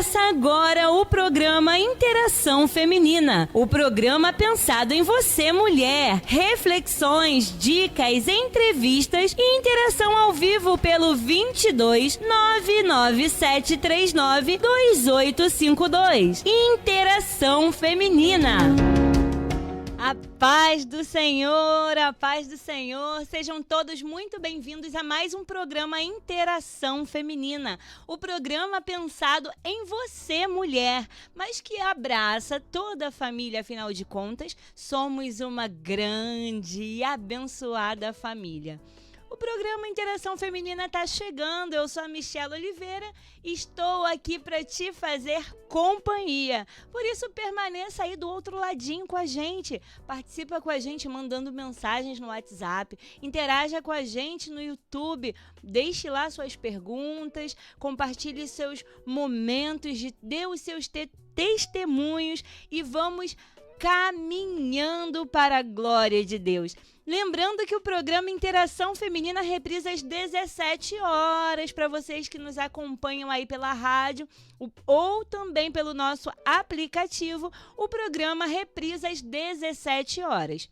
Começa agora o programa Interação Feminina, o programa pensado em você, mulher. Reflexões, dicas, entrevistas e interação ao vivo pelo 22 99739 2852. Interação Feminina. A paz do Senhor, a paz do Senhor. Sejam todos muito bem-vindos a mais um programa Interação Feminina. O programa pensado em você, mulher, mas que abraça toda a família, afinal de contas, somos uma grande e abençoada família. O programa Interação Feminina está chegando, eu sou a Michelle Oliveira e estou aqui para te fazer companhia. Por isso, permaneça aí do outro ladinho com a gente. Participa com a gente mandando mensagens no WhatsApp, interaja com a gente no YouTube, deixe lá suas perguntas, compartilhe seus momentos, dê os seus testemunhos e vamos caminhando para a glória de Deus. Lembrando que o programa Interação Feminina reprisa às 17 horas para vocês que nos acompanham aí pela rádio ou também pelo nosso aplicativo. O programa reprisa às 17 horas.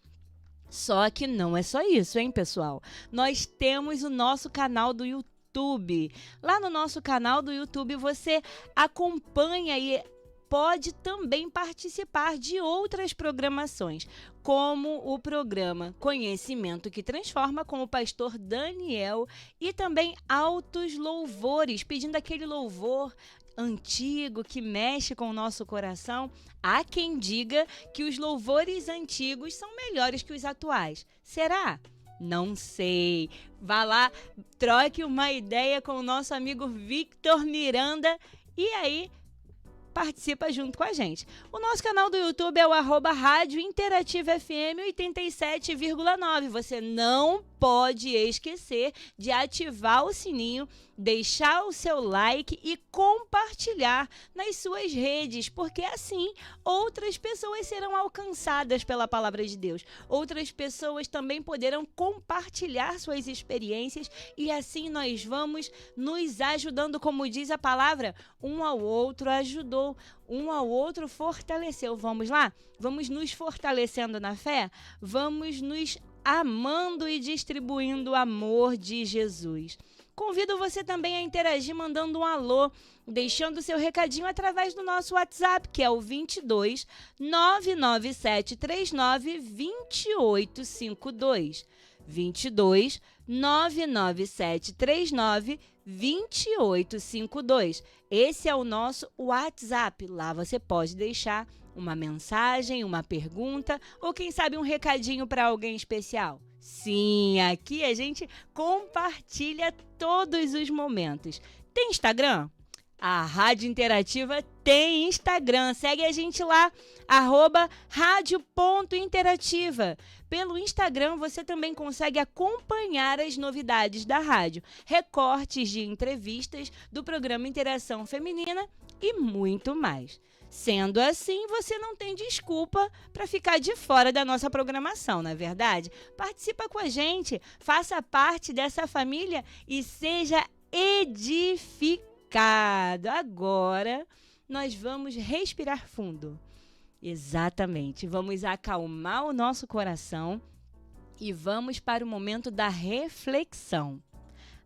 Só que não é só isso, hein, pessoal? Nós temos o nosso canal do YouTube. Lá no nosso canal do YouTube você acompanha e pode também participar de outras programações, como o programa Conhecimento que Transforma, com o pastor Daniel, e também Altos Louvores, pedindo aquele louvor antigo que mexe com o nosso coração. Há quem diga que os louvores antigos são melhores que os atuais. Será? Não sei. Vá lá, troque uma ideia com o nosso amigo Victor Miranda e aí participa junto com a gente. O nosso canal do YouTube é o @Rádio Interativa FM 87,9. Você não pode esquecer de ativar o sininho, deixar o seu like e compartilhar nas suas redes, porque assim outras pessoas serão alcançadas pela palavra de Deus. Outras pessoas também poderão compartilhar suas experiências e assim nós vamos nos ajudando, como diz a palavra, um ao outro ajudou, um ao outro fortaleceu. Vamos lá? Vamos nos fortalecendo na fé? Vamos nos amando e distribuindo o amor de Jesus. Convido você também a interagir mandando um alô, deixando seu recadinho através do nosso WhatsApp, que é o 22 99739 2852. 22 99739 2852. Esse é o nosso WhatsApp. Lá você pode deixar uma mensagem, uma pergunta ou quem sabe um recadinho para alguém especial. Sim, aqui a gente compartilha todos os momentos. Tem Instagram? A Rádio Interativa tem Instagram. Segue a gente lá, @radio.interativa. Pelo Instagram você também consegue acompanhar as novidades da rádio, recortes de entrevistas do programa Interação Feminina e muito mais. Sendo assim, você não tem desculpa para ficar de fora da nossa programação, não é verdade? Participa com a gente, faça parte dessa família e seja edificado. Agora, nós vamos respirar fundo. Exatamente, vamos acalmar o nosso coração e vamos para o momento da reflexão.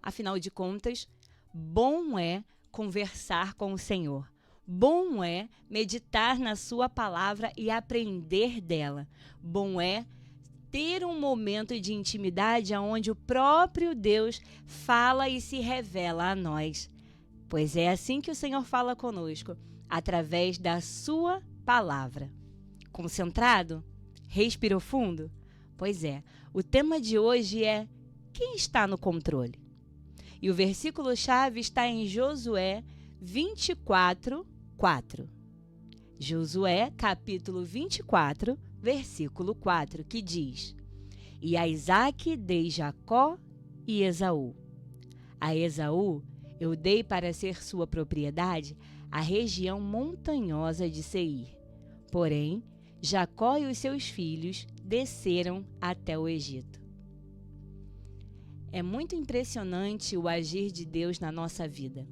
Afinal de contas, bom é conversar com o Senhor. Bom é meditar na sua palavra e aprender dela. Bom é ter um momento de intimidade onde o próprio Deus fala e se revela a nós. Pois é assim que o Senhor fala conosco, através da sua palavra. Concentrado? Respirou fundo? Pois é, o tema de hoje é: quem está no controle? E o versículo-chave está em Josué 24, 4. Josué, capítulo 24, versículo 4, que diz: E a Isaque dei Jacó e Esaú. A Esaú eu dei para ser sua propriedade a região montanhosa de Seir. Porém, Jacó e os seus filhos desceram até o Egito. É muito impressionante o agir de Deus na nossa vida.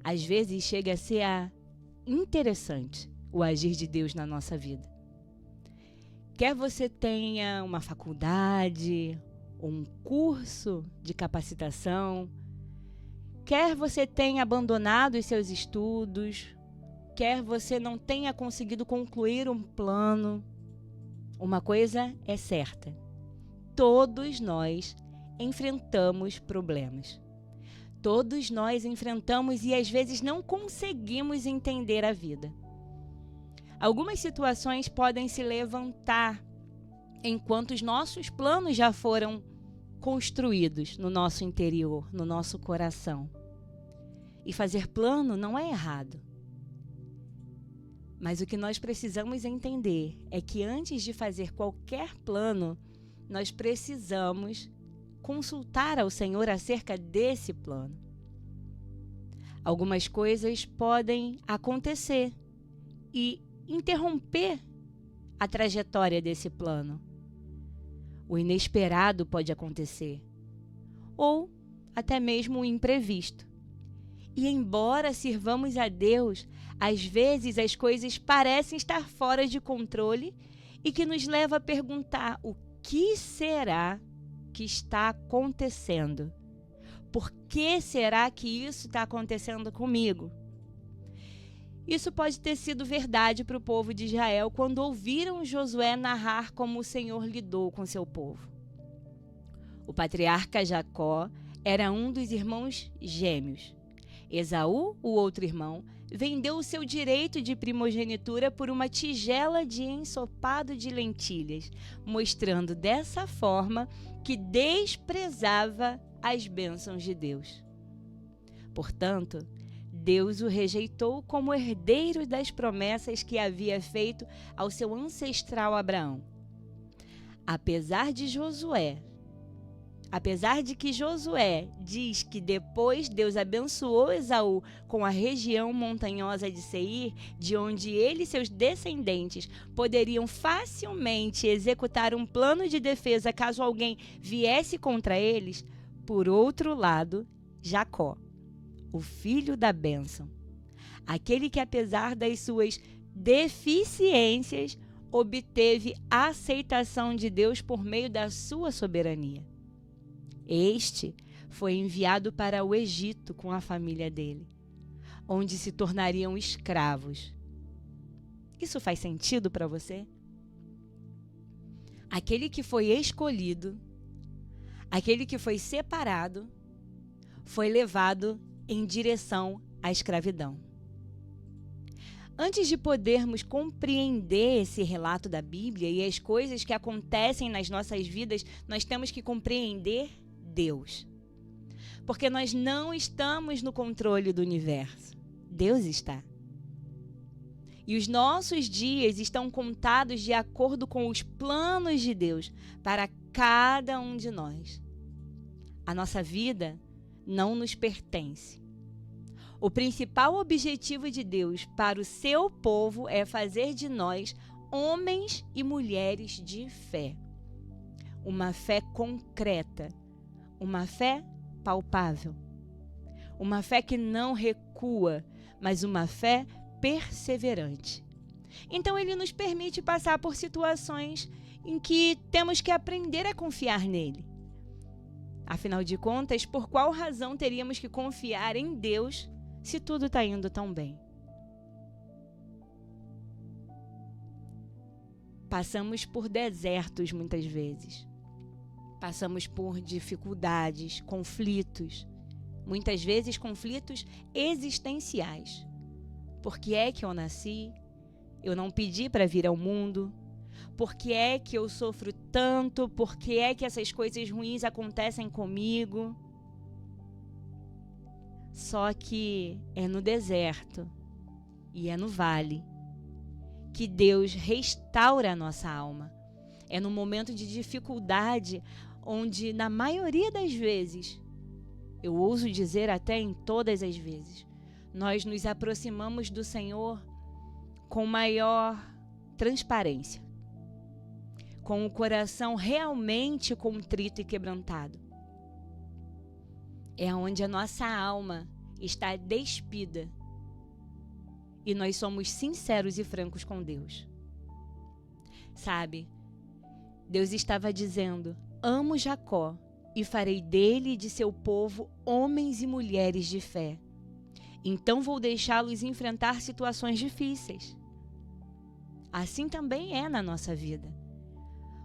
Às vezes chega a ser interessante o agir de Deus na nossa vida. Quer você tenha uma faculdade, ou um curso de capacitação, quer você tenha abandonado os seus estudos, quer você não tenha conseguido concluir um plano, uma coisa é certa: todos nós enfrentamos problemas. Todos nós enfrentamos e às vezes não conseguimos entender a vida. Algumas situações podem se levantar enquanto os nossos planos já foram construídos no nosso interior, no nosso coração. E fazer plano não é errado. Mas o que nós precisamos entender é que antes de fazer qualquer plano, nós precisamos consultar ao Senhor acerca desse plano. Algumas coisas podem acontecer e interromper a trajetória desse plano. O inesperado pode acontecer, ou até mesmo o imprevisto. E embora sirvamos a Deus, às vezes as coisas parecem estar fora de controle e que nos leva a perguntar: o que será que está acontecendo? Por que será que isso está acontecendo comigo? Isso pode ter sido verdade para o povo de Israel quando ouviram Josué narrar como o Senhor lidou com seu povo. O patriarca Jacó era um dos irmãos gêmeos. Esaú, o outro irmão, vendeu o seu direito de primogenitura por uma tigela de ensopado de lentilhas, mostrando dessa forma que desprezava as bênçãos de Deus. Portanto, Deus o rejeitou como herdeiro das promessas que havia feito ao seu ancestral Abraão. Apesar de que Josué diz que depois Deus abençoou Esaú com a região montanhosa de Seir, de onde ele e seus descendentes poderiam facilmente executar um plano de defesa caso alguém viesse contra eles, por outro lado, Jacó, o filho da bênção, aquele que apesar das suas deficiências, obteve a aceitação de Deus por meio da sua soberania. Este foi enviado para o Egito com a família dele, onde se tornariam escravos. Isso faz sentido para você? Aquele que foi escolhido, aquele que foi separado, foi levado em direção à escravidão. Antes de podermos compreender esse relato da Bíblia e as coisas que acontecem nas nossas vidas, nós temos que compreender Deus. Porque nós não estamos no controle do universo. Deus está. E os nossos dias estão contados de acordo com os planos de Deus para cada um de nós. A nossa vida não nos pertence. O principal objetivo de Deus para o seu povo é fazer de nós homens e mulheres de fé. Uma fé concreta, uma fé palpável. Uma fé que não recua, mas uma fé perseverante. Então ele nos permite passar por situações em que temos que aprender a confiar nele. Afinal de contas, por qual razão teríamos que confiar em Deus se tudo está indo tão bem? Passamos por desertos muitas vezes. Passamos por dificuldades, conflitos. Muitas vezes conflitos existenciais. Por que é que eu nasci? Eu não pedi para vir ao mundo. Por que é que eu sofro tanto? Por que é que essas coisas ruins acontecem comigo? Só que é no deserto e é no vale que Deus restaura a nossa alma. É no momento de dificuldade onde, na maioria das vezes, eu ouso dizer até em todas as vezes, nós nos aproximamos do Senhor com maior transparência, com o coração realmente contrito e quebrantado. É onde a nossa alma está despida. E nós somos sinceros e francos com Deus. Sabe, Deus estava dizendo: amo Jacó e farei dele e de seu povo homens e mulheres de fé. Então vou deixá-los enfrentar situações difíceis. Assim também é na nossa vida.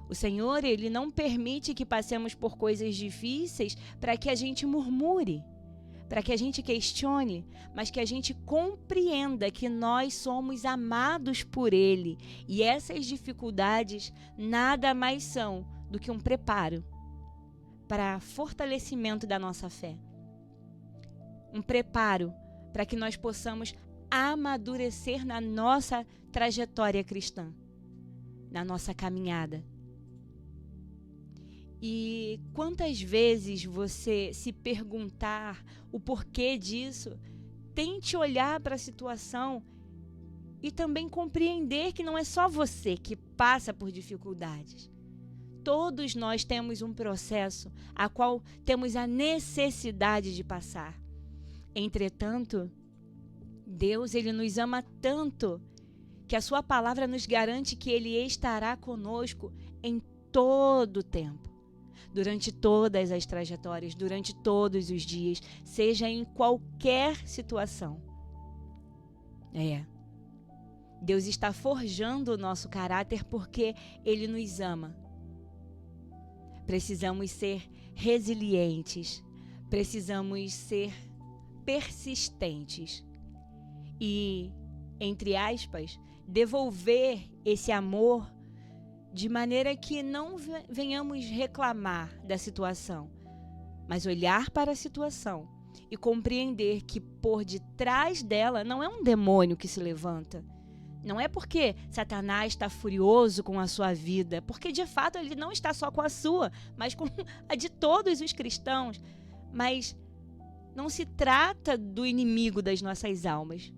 O Senhor, Ele não permite que passemos por coisas difíceis para que a gente murmure, para que a gente questione, mas que a gente compreenda que nós somos amados por Ele. E essas dificuldades nada mais são do que um preparo para fortalecimento da nossa fé. Um preparo para que nós possamos amadurecer na nossa trajetória cristã, na nossa caminhada. E quantas vezes você se perguntar o porquê disso, tente olhar para a situação e também compreender que não é só você que passa por dificuldades. Todos nós temos um processo a qual temos a necessidade de passar. Entretanto, Deus, Ele nos ama tanto que a sua palavra nos garante que Ele estará conosco em todo o tempo. Durante todas as trajetórias, durante todos os dias, seja em qualquer situação. Deus está forjando o nosso caráter porque Ele nos ama. Precisamos ser resilientes, precisamos ser persistentes e, entre aspas, devolver esse amor de maneira que não venhamos reclamar da situação, mas olhar para a situação e compreender que por detrás dela não é um demônio que se levanta. Não é porque Satanás está furioso com a sua vida, porque de fato ele não está só com a sua, mas com a de todos os cristãos. Mas não se trata do inimigo das nossas almas.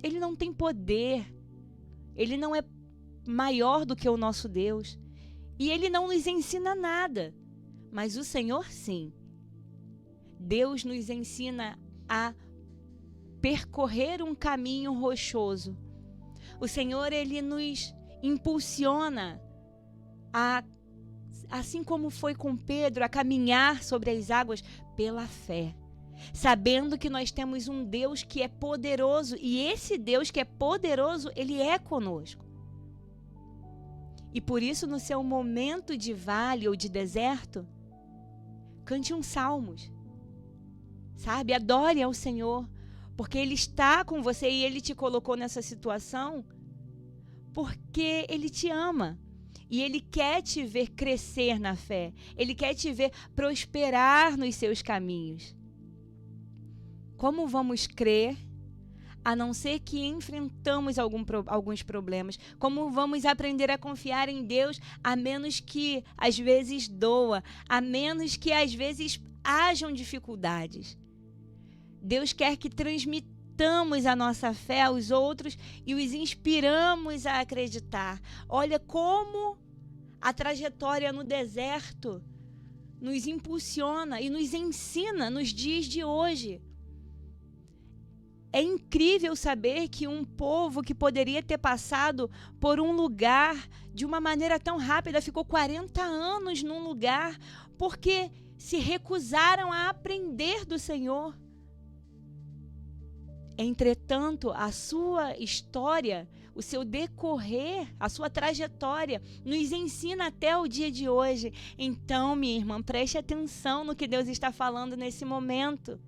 Ele não tem poder, ele não é maior do que o nosso Deus. E Ele não nos ensina nada. Mas o Senhor, sim. Deus nos ensina a percorrer um caminho rochoso. O Senhor, Ele nos impulsiona a, assim como foi com Pedro, a caminhar sobre as águas pela fé. Sabendo que nós temos um Deus que é poderoso. E esse Deus que é poderoso, Ele é conosco. E por isso, no seu momento de vale ou de deserto, cante uns salmos, sabe? Adore ao Senhor, porque Ele está com você e Ele te colocou nessa situação porque Ele te ama. E Ele quer te ver crescer na fé, Ele quer te ver prosperar nos seus caminhos. Como vamos crer a não ser que enfrentamos alguns problemas? Como vamos aprender a confiar em Deus a menos que às vezes doa, a menos que às vezes hajam dificuldades? Deus quer que transmitamos a nossa fé aos outros e os inspiramos a acreditar. Olha como a trajetória no deserto nos impulsiona e nos ensina nos dias de hoje. É incrível saber que um povo que poderia ter passado por um lugar de uma maneira tão rápida ficou 40 anos num lugar porque se recusaram a aprender do Senhor. Entretanto, a sua história, o seu decorrer, a sua trajetória nos ensina até o dia de hoje. Então, minha irmã, preste atenção no que Deus está falando nesse momento.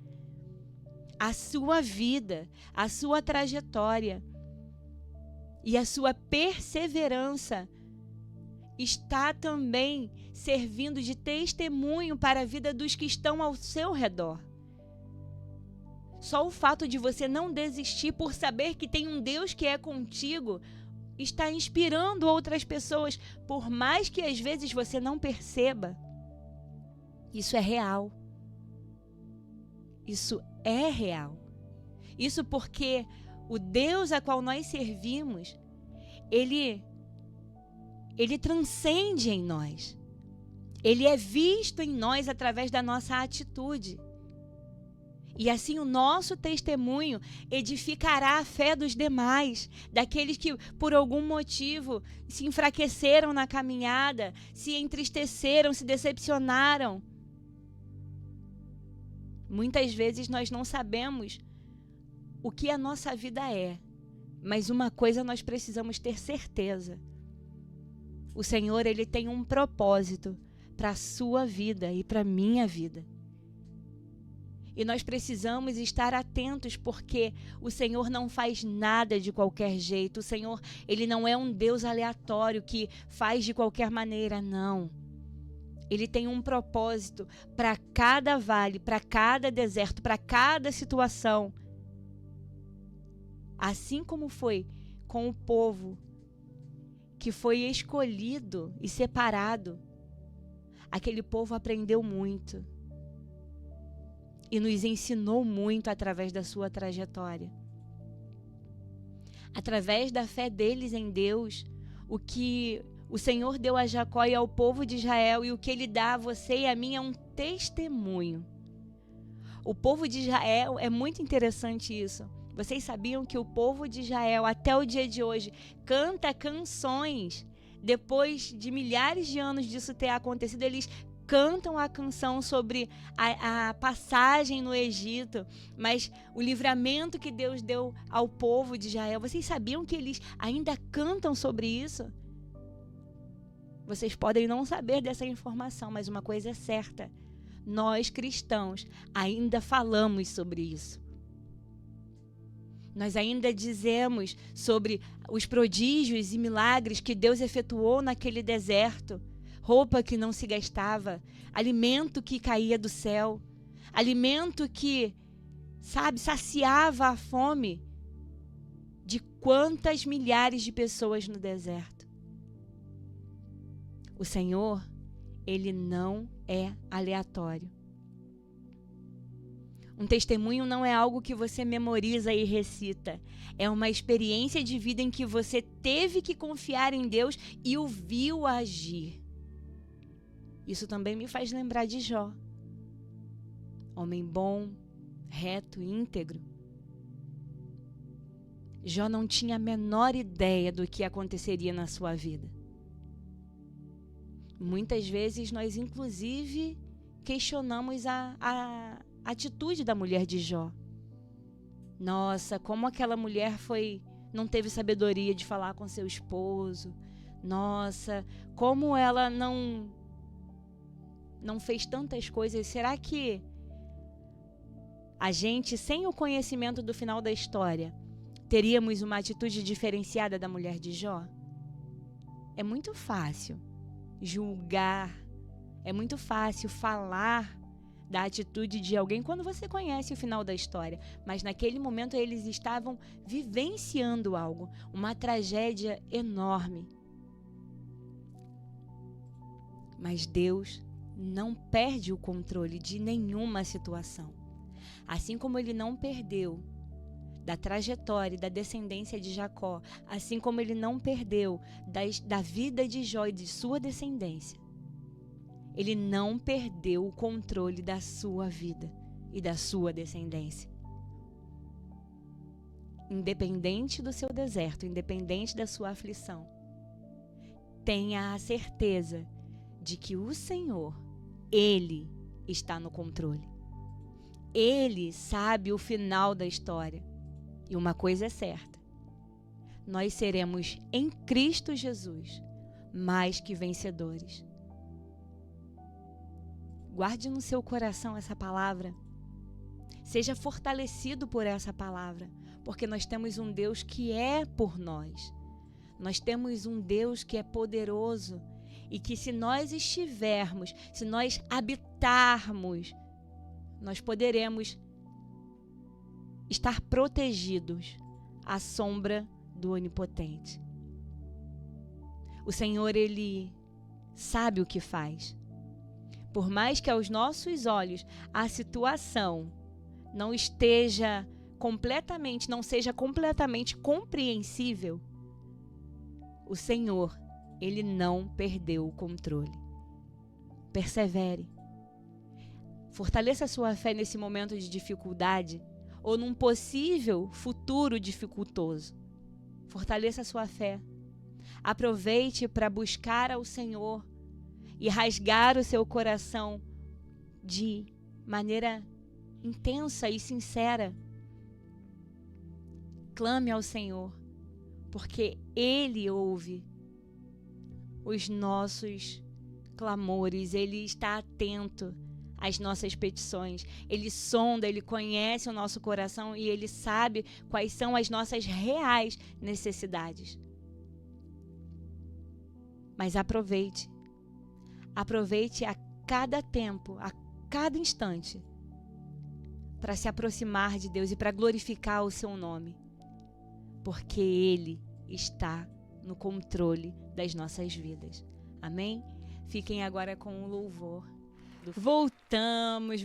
A sua vida, a sua trajetória e a sua perseverança está também servindo de testemunho para a vida dos que estão ao seu redor. Só o fato de você não desistir por saber que tem um Deus que é contigo está inspirando outras pessoas, por mais que às vezes você não perceba. Isso é real. Isso é real. Isso porque o Deus a qual nós servimos, Ele transcende em nós. Ele é visto em nós através da nossa atitude. E assim o nosso testemunho edificará a fé dos demais, daqueles que por algum motivo se enfraqueceram na caminhada, se entristeceram, se decepcionaram. Muitas vezes nós não sabemos o que a nossa vida é, mas uma coisa nós precisamos ter certeza. O Senhor, Ele tem um propósito para a sua vida e para a minha vida. E nós precisamos estar atentos, porque o Senhor não faz nada de qualquer jeito. O Senhor, Ele não é um Deus aleatório que faz de qualquer maneira, não. Ele tem um propósito para cada vale, para cada deserto, para cada situação. Assim como foi com o povo que foi escolhido e separado, aquele povo aprendeu muito e nos ensinou muito através da sua trajetória. Através da fé deles em Deus, o que o Senhor deu a Jacó e ao povo de Israel, e o que Ele dá a você e a mim é um testemunho. O povo de Israel, é muito interessante isso. Vocês sabiam que o povo de Israel, até o dia de hoje, canta canções? Depois de milhares de anos disso ter acontecido, eles cantam a canção sobre a passagem no Egito, mas o livramento que Deus deu ao povo de Israel. Vocês sabiam que eles ainda cantam sobre isso? Vocês podem não saber dessa informação, mas uma coisa é certa: nós cristãos ainda falamos sobre isso. Nós ainda dizemos sobre os prodígios e milagres que Deus efetuou naquele deserto. Roupa que não se gastava, alimento que caía do céu, alimento que, saciava a fome de quantas milhares de pessoas no deserto. O Senhor, Ele não é aleatório. Um testemunho não é algo que você memoriza e recita. É uma experiência de vida em que você teve que confiar em Deus e o viu agir. Isso também me faz lembrar de Jó. Homem bom, reto e íntegro. Jó não tinha a menor ideia do que aconteceria na sua vida. Muitas vezes nós, inclusive, questionamos a atitude da mulher de Jó. Nossa, como aquela mulher não teve sabedoria de falar com seu esposo. Nossa, como ela não fez tantas coisas. Será que a gente, sem o conhecimento do final da história, teríamos uma atitude diferenciada da mulher de Jó? É muito fácil julgar, é muito fácil falar da atitude de alguém quando você conhece o final da história. Mas naquele momento eles estavam vivenciando algo, uma tragédia enorme. Mas Deus não perde o controle de nenhuma situação. Assim como Ele não perdeu da trajetória e da descendência de Jacó, assim como Ele não perdeu da vida de Jó e de sua descendência, Ele não perdeu o controle da sua vida e da sua descendência. Independente do seu deserto, independente da sua aflição, tenha a certeza de que o Senhor, Ele está no controle. Ele sabe o final da história. E uma coisa é certa: nós seremos em Cristo Jesus mais que vencedores. Guarde no seu coração essa palavra. Seja fortalecido por essa palavra, porque nós temos um Deus que é por nós. Nós temos um Deus que é poderoso e que, se nós estivermos, se nós habitarmos, nós poderemos estar protegidos à sombra do Onipotente. O Senhor, Ele sabe o que faz. Por mais que aos nossos olhos a situação não seja completamente compreensível, o Senhor, Ele não perdeu o controle. Persevere. Fortaleça a sua fé nesse momento de dificuldade ou num possível futuro dificultoso. Fortaleça a sua fé. Aproveite para buscar ao Senhor e rasgar o seu coração de maneira intensa e sincera. Clame ao Senhor, porque Ele ouve os nossos clamores, Ele está atento às nossas petições, Ele sonda, Ele conhece o nosso coração e Ele sabe quais são as nossas reais necessidades. Mas aproveite a cada tempo, a cada instante, para se aproximar de Deus e para glorificar o seu nome, porque Ele está no controle das nossas vidas. Amém? Fiquem agora com o louvor. Voltamos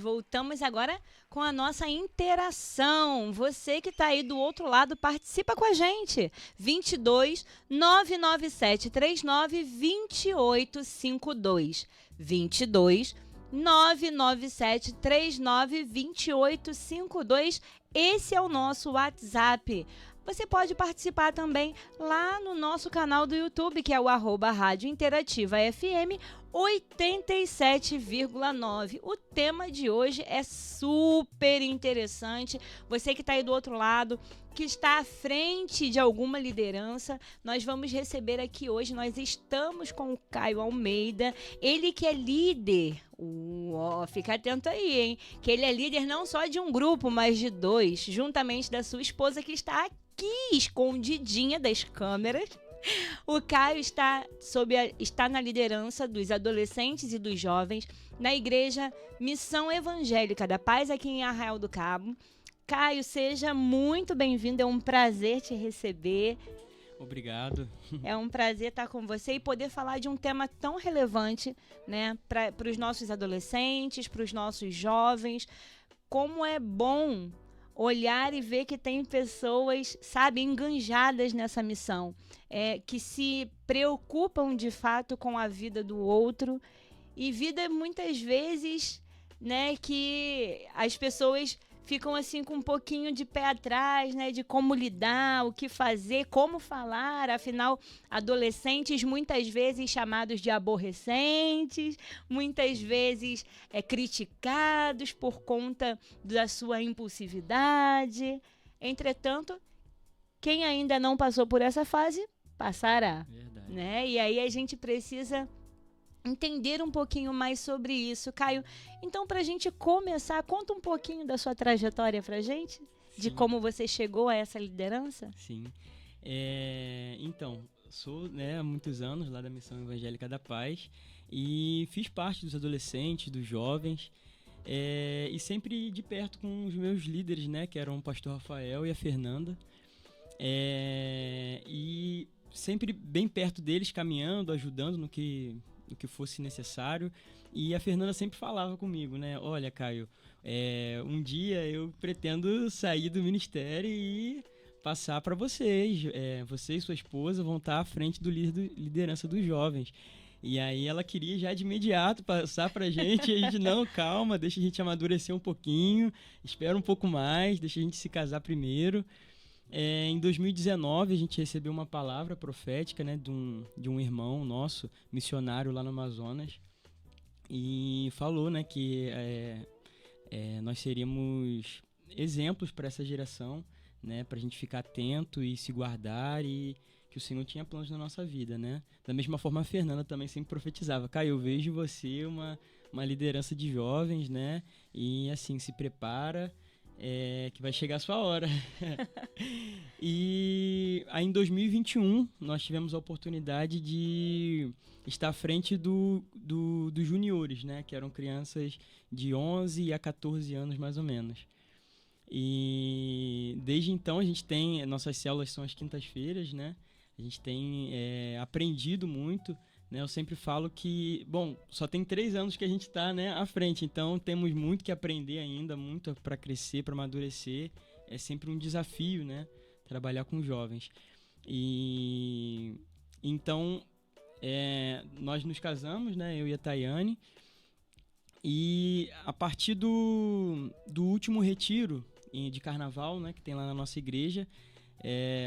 agora com a nossa interação. Você que está aí do outro lado, participa com a gente. 22 997 39 2852. 22 997 39 2852. Esse é o nosso WhatsApp. Você pode participar também lá no nosso canal do YouTube, que é o @Rádio Interativa FM 87,9. O tema de hoje é super interessante. Você que está aí do outro lado, que está à frente de alguma liderança, nós vamos receber aqui hoje, nós estamos com o Caio Almeida, ele que é líder. Fica atento aí, hein? Que ele é líder não só de um grupo, mas de 2, juntamente da sua esposa que está aqui escondidinha das câmeras. O Caio está na liderança dos adolescentes e dos jovens na Igreja Missão Evangélica da Paz aqui em Arraial do Cabo. Caio, seja muito bem-vindo, é um prazer te receber. Obrigado. É um prazer estar com você e poder falar de um tema tão relevante, né, para os nossos adolescentes, para os nossos jovens. Como é bom olhar e ver que tem pessoas, sabe, enganjadas nessa missão, que se preocupam de fato com a vida do outro, e vida muitas vezes, né, que as pessoas ficam assim com um pouquinho de pé atrás, né, de como lidar, o que fazer, como falar. Afinal, adolescentes muitas vezes chamados de aborrecentes, muitas vezes criticados por conta da sua impulsividade. Entretanto, quem ainda não passou por essa fase, passará. Verdade. Né? E aí a gente precisa entender um pouquinho mais sobre isso. Caio, então pra gente começar, conta um pouquinho da sua trajetória pra gente, de como você chegou a essa liderança. Sim, então, sou, né, há muitos anos lá da Missão Evangélica da Paz e fiz parte dos adolescentes, dos jovens, e sempre de perto com os meus líderes, né, que eram o pastor Rafael e a Fernanda, e sempre bem perto deles, caminhando, ajudando no que fosse necessário. E a Fernanda sempre falava comigo, né? Olha, Caio, um dia eu pretendo sair do ministério e passar para vocês. Você e sua esposa vão estar à frente do liderança dos jovens. E aí ela queria já de imediato passar pra gente. E a gente, não, calma, deixa a gente amadurecer um pouquinho, espera um pouco mais, deixa a gente se casar primeiro. Em 2019 a gente recebeu uma palavra profética, né, de um irmão nosso, missionário lá no Amazonas, e falou, né, que nós seríamos exemplos para essa geração, né, para a gente ficar atento e se guardar, e que o Senhor tinha planos na nossa vida, né? Da mesma forma, a Fernanda também sempre profetizava: Caio, eu vejo você uma liderança de jovens, né, e assim, se prepara, que vai chegar a sua hora. E aí em 2021 nós tivemos a oportunidade de estar à frente dos juniores, né, que eram crianças de 11 a 14 anos mais ou menos. E desde então a gente tem, nossas células são às quintas-feiras, né, a gente tem aprendido muito, né? Eu sempre falo que, bom, só tem 3 anos que a gente está, né, à frente, então temos muito que aprender ainda, muito para crescer, para amadurecer. É sempre um desafio, né, trabalhar com jovens. E então nós nos casamos, né, eu e a Tayane, E a partir do último retiro de carnaval, né, que tem lá na nossa igreja,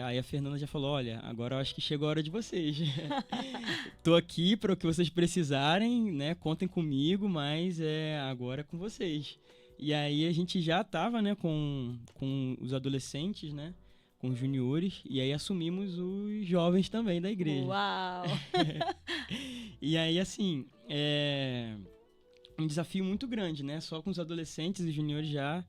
aí a Fernanda já falou, olha, agora eu acho que chegou a hora de vocês. Tô aqui para o que vocês precisarem, né, contem comigo, mas agora é com vocês. E aí a gente já estava, né, com os adolescentes, né, com os juniores, e aí assumimos os jovens também da igreja. Uau! E aí, assim, um desafio muito grande, né? Só com os adolescentes e juniores já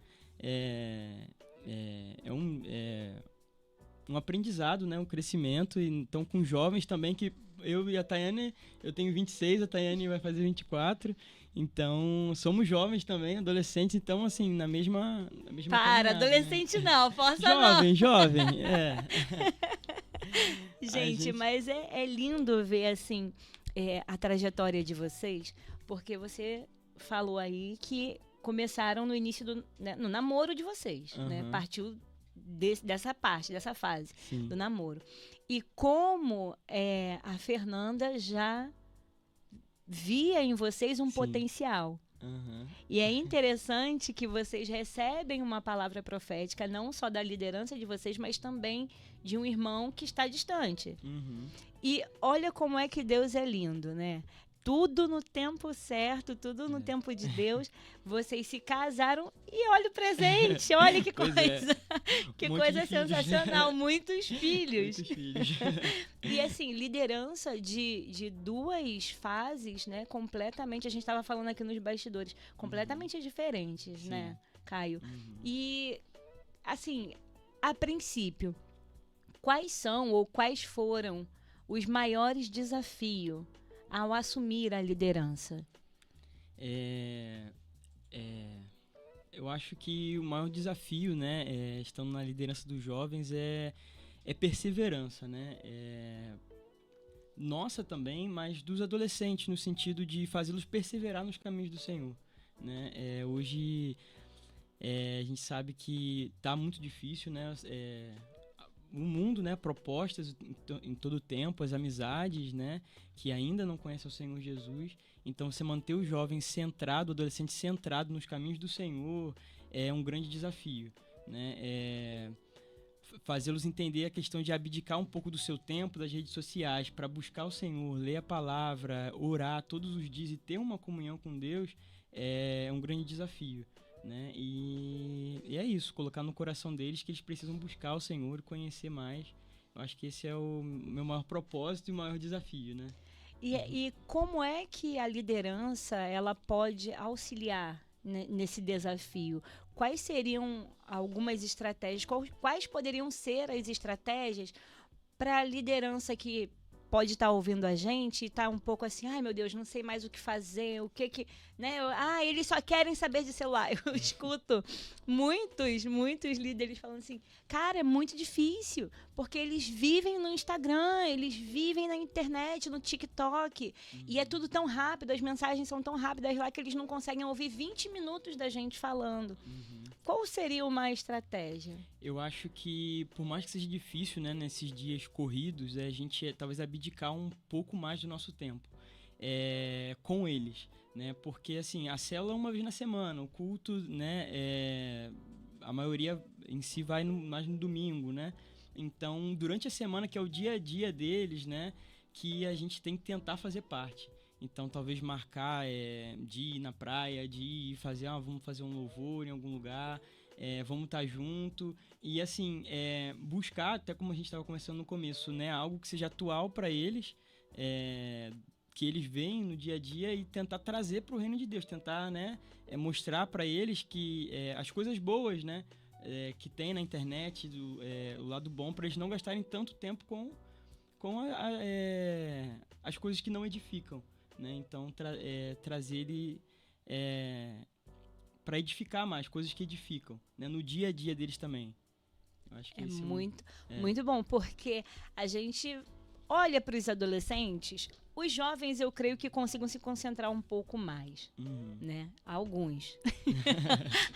um aprendizado, né? Um crescimento. Então, com jovens também, que eu e a Tayane, eu tenho 26, a Tayane vai fazer 24. Então, somos jovens também, adolescentes. Então, assim, na mesma Para, adolescente, né? Não, força não. Jovem, Gente, mas é lindo ver, assim, a trajetória de vocês, porque você falou aí que começaram no início no namoro de vocês, né? Partiu dessa fase do namoro. E como a Fernanda já via em vocês um potencial. E é interessante que vocês recebem uma palavra profética, não só da liderança de vocês, mas também de um irmão que está distante. E olha como é que Deus é lindo, né? Tudo no tempo certo, tudo no tempo de Deus. Vocês se casaram e olha o presente, olha que coisa. Que coisa sensacional, muitos filhos. E assim, liderança de duas fases, né? Completamente, a gente estava falando aqui nos bastidores, completamente diferentes, né, Caio? E assim, a princípio, quais são ou quais foram os maiores desafios ao assumir a liderança? Eu acho que o maior desafio, né, estando na liderança dos jovens, é perseverança, né? Nossa também, mas dos adolescentes, no sentido de fazê-los perseverar nos caminhos do Senhor, né? Hoje a gente sabe que tá muito difícil, né? O mundo, né, propostas em todo o tempo, as amizades, né, que ainda não conhecem o Senhor Jesus. Então, você manter o jovem centrado, o adolescente centrado nos caminhos do Senhor é um grande desafio, né? Fazê-los entender a questão de abdicar um pouco do seu tempo, das redes sociais, para buscar o Senhor, ler a palavra, orar todos os dias e ter uma comunhão com Deus é um grande desafio, né? E é isso, colocar no coração deles que eles precisam buscar o Senhor e conhecer mais. Eu acho que esse é o meu maior propósito e o maior desafio, né? E como é que a liderança ela pode auxiliar nesse desafio? Quais seriam algumas estratégias? Quais poderiam ser as estratégias para a liderança que pode estar ouvindo a gente e estar um pouco assim, ai meu Deus, não sei mais o que fazer, o que, né? Eles só querem saber de celular. Eu escuto muitos líderes falando assim, cara, é muito difícil, porque eles vivem no Instagram, eles vivem na internet, no TikTok, e é tudo tão rápido, as mensagens são tão rápidas lá que eles não conseguem ouvir 20 minutos da gente falando. Qual seria uma estratégia? Eu acho que, por mais que seja difícil, né, nesses dias corridos, a gente talvez abdicar um pouco mais do nosso tempo com eles, né? Porque, assim, a célula é uma vez na semana, o culto, né, a maioria em si vai mais no domingo, né? Então, durante a semana, que é o dia a dia deles, né, que a gente tem que tentar fazer parte. Então, talvez marcar de ir na praia, de ir fazer, vamos fazer um louvor em algum lugar, vamos estar junto. E, assim, buscar, até como a gente estava conversando no começo, né, algo que seja atual para eles, que eles veem no dia a dia e tentar trazer para o reino de Deus. Tentar, né, mostrar para eles que as coisas boas, né, que tem na internet, o lado bom, para eles não gastarem tanto tempo com as coisas que não edificam. Né? Então, trazer ele para edificar mais, coisas que edificam, né? No dia a dia deles também. Eu acho que muito bom, porque a gente olha para os adolescentes Os jovens, eu creio que consigam se concentrar um pouco mais, né? Alguns.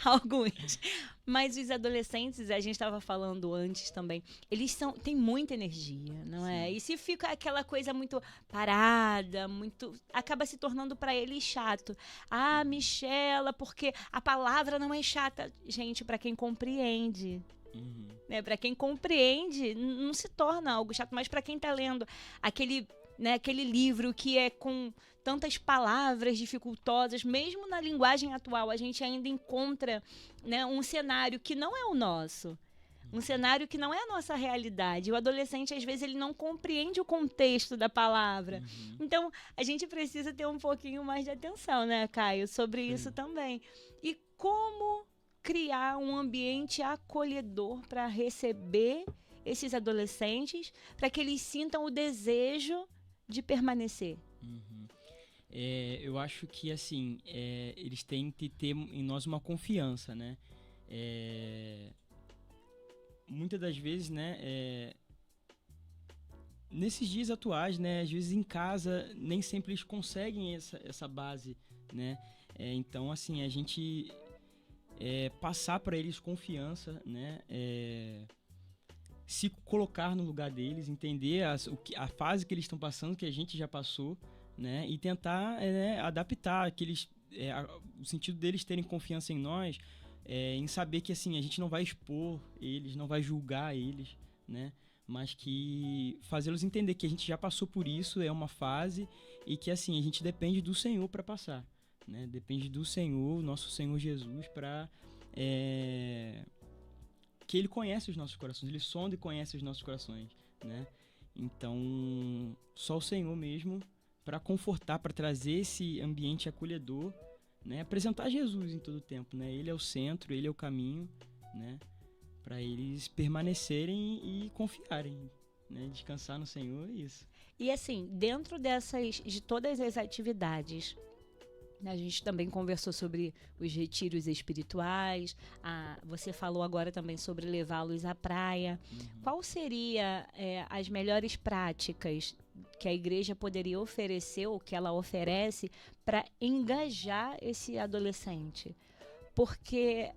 Alguns. Mas os adolescentes, a gente estava falando antes também, eles têm muita energia, não é? E se fica aquela coisa muito parada, acaba se tornando para eles chato. Ah, Michela, porque a palavra não é chata. Gente, para quem compreende... Né? Para quem compreende, não se torna algo chato, mas para quem está lendo aquele livro que é com tantas palavras dificultosas, mesmo na linguagem atual, a gente ainda encontra, né, um cenário que não é o nosso. Um cenário que não é a nossa realidade. O adolescente, às vezes, ele não compreende o contexto da palavra. Então, a gente precisa ter um pouquinho mais de atenção, né, Caio, sobre isso também. E como criar um ambiente acolhedor para receber esses adolescentes, para que eles sintam o desejo de permanecer. Eu acho que, assim, eles têm que ter em nós uma confiança, né? Muitas das vezes, né, nesses dias atuais, né, às vezes em casa, nem sempre eles conseguem essa base, né? Então, assim, a gente... passar para eles confiança, né? Se colocar no lugar deles, entender a fase que eles estão passando, que a gente já passou, né? E tentar adaptar o sentido deles terem confiança em nós, em saber que, assim, a gente não vai expor eles, não vai julgar eles, né? Mas que fazê-los entender que a gente já passou por isso, é uma fase, e que, assim, a gente depende do Senhor para passar. Né? Depende do Senhor, nosso Senhor Jesus, para que Ele conhece os nossos corações, Ele sonda e conhece os nossos corações, né? Então, só o Senhor mesmo para confortar, para trazer esse ambiente acolhedor, né? Apresentar Jesus em todo o tempo, né? Ele é o centro, Ele é o caminho, né? Para eles permanecerem e confiarem, né? Descansar no Senhor, é isso. E assim, dentro de todas as atividades, a gente também conversou sobre os retiros espirituais. Você falou agora também sobre levá-los à praia. Qual seria as melhores práticas que a igreja poderia oferecer, ou que ela oferece, para engajar esse adolescente? Porque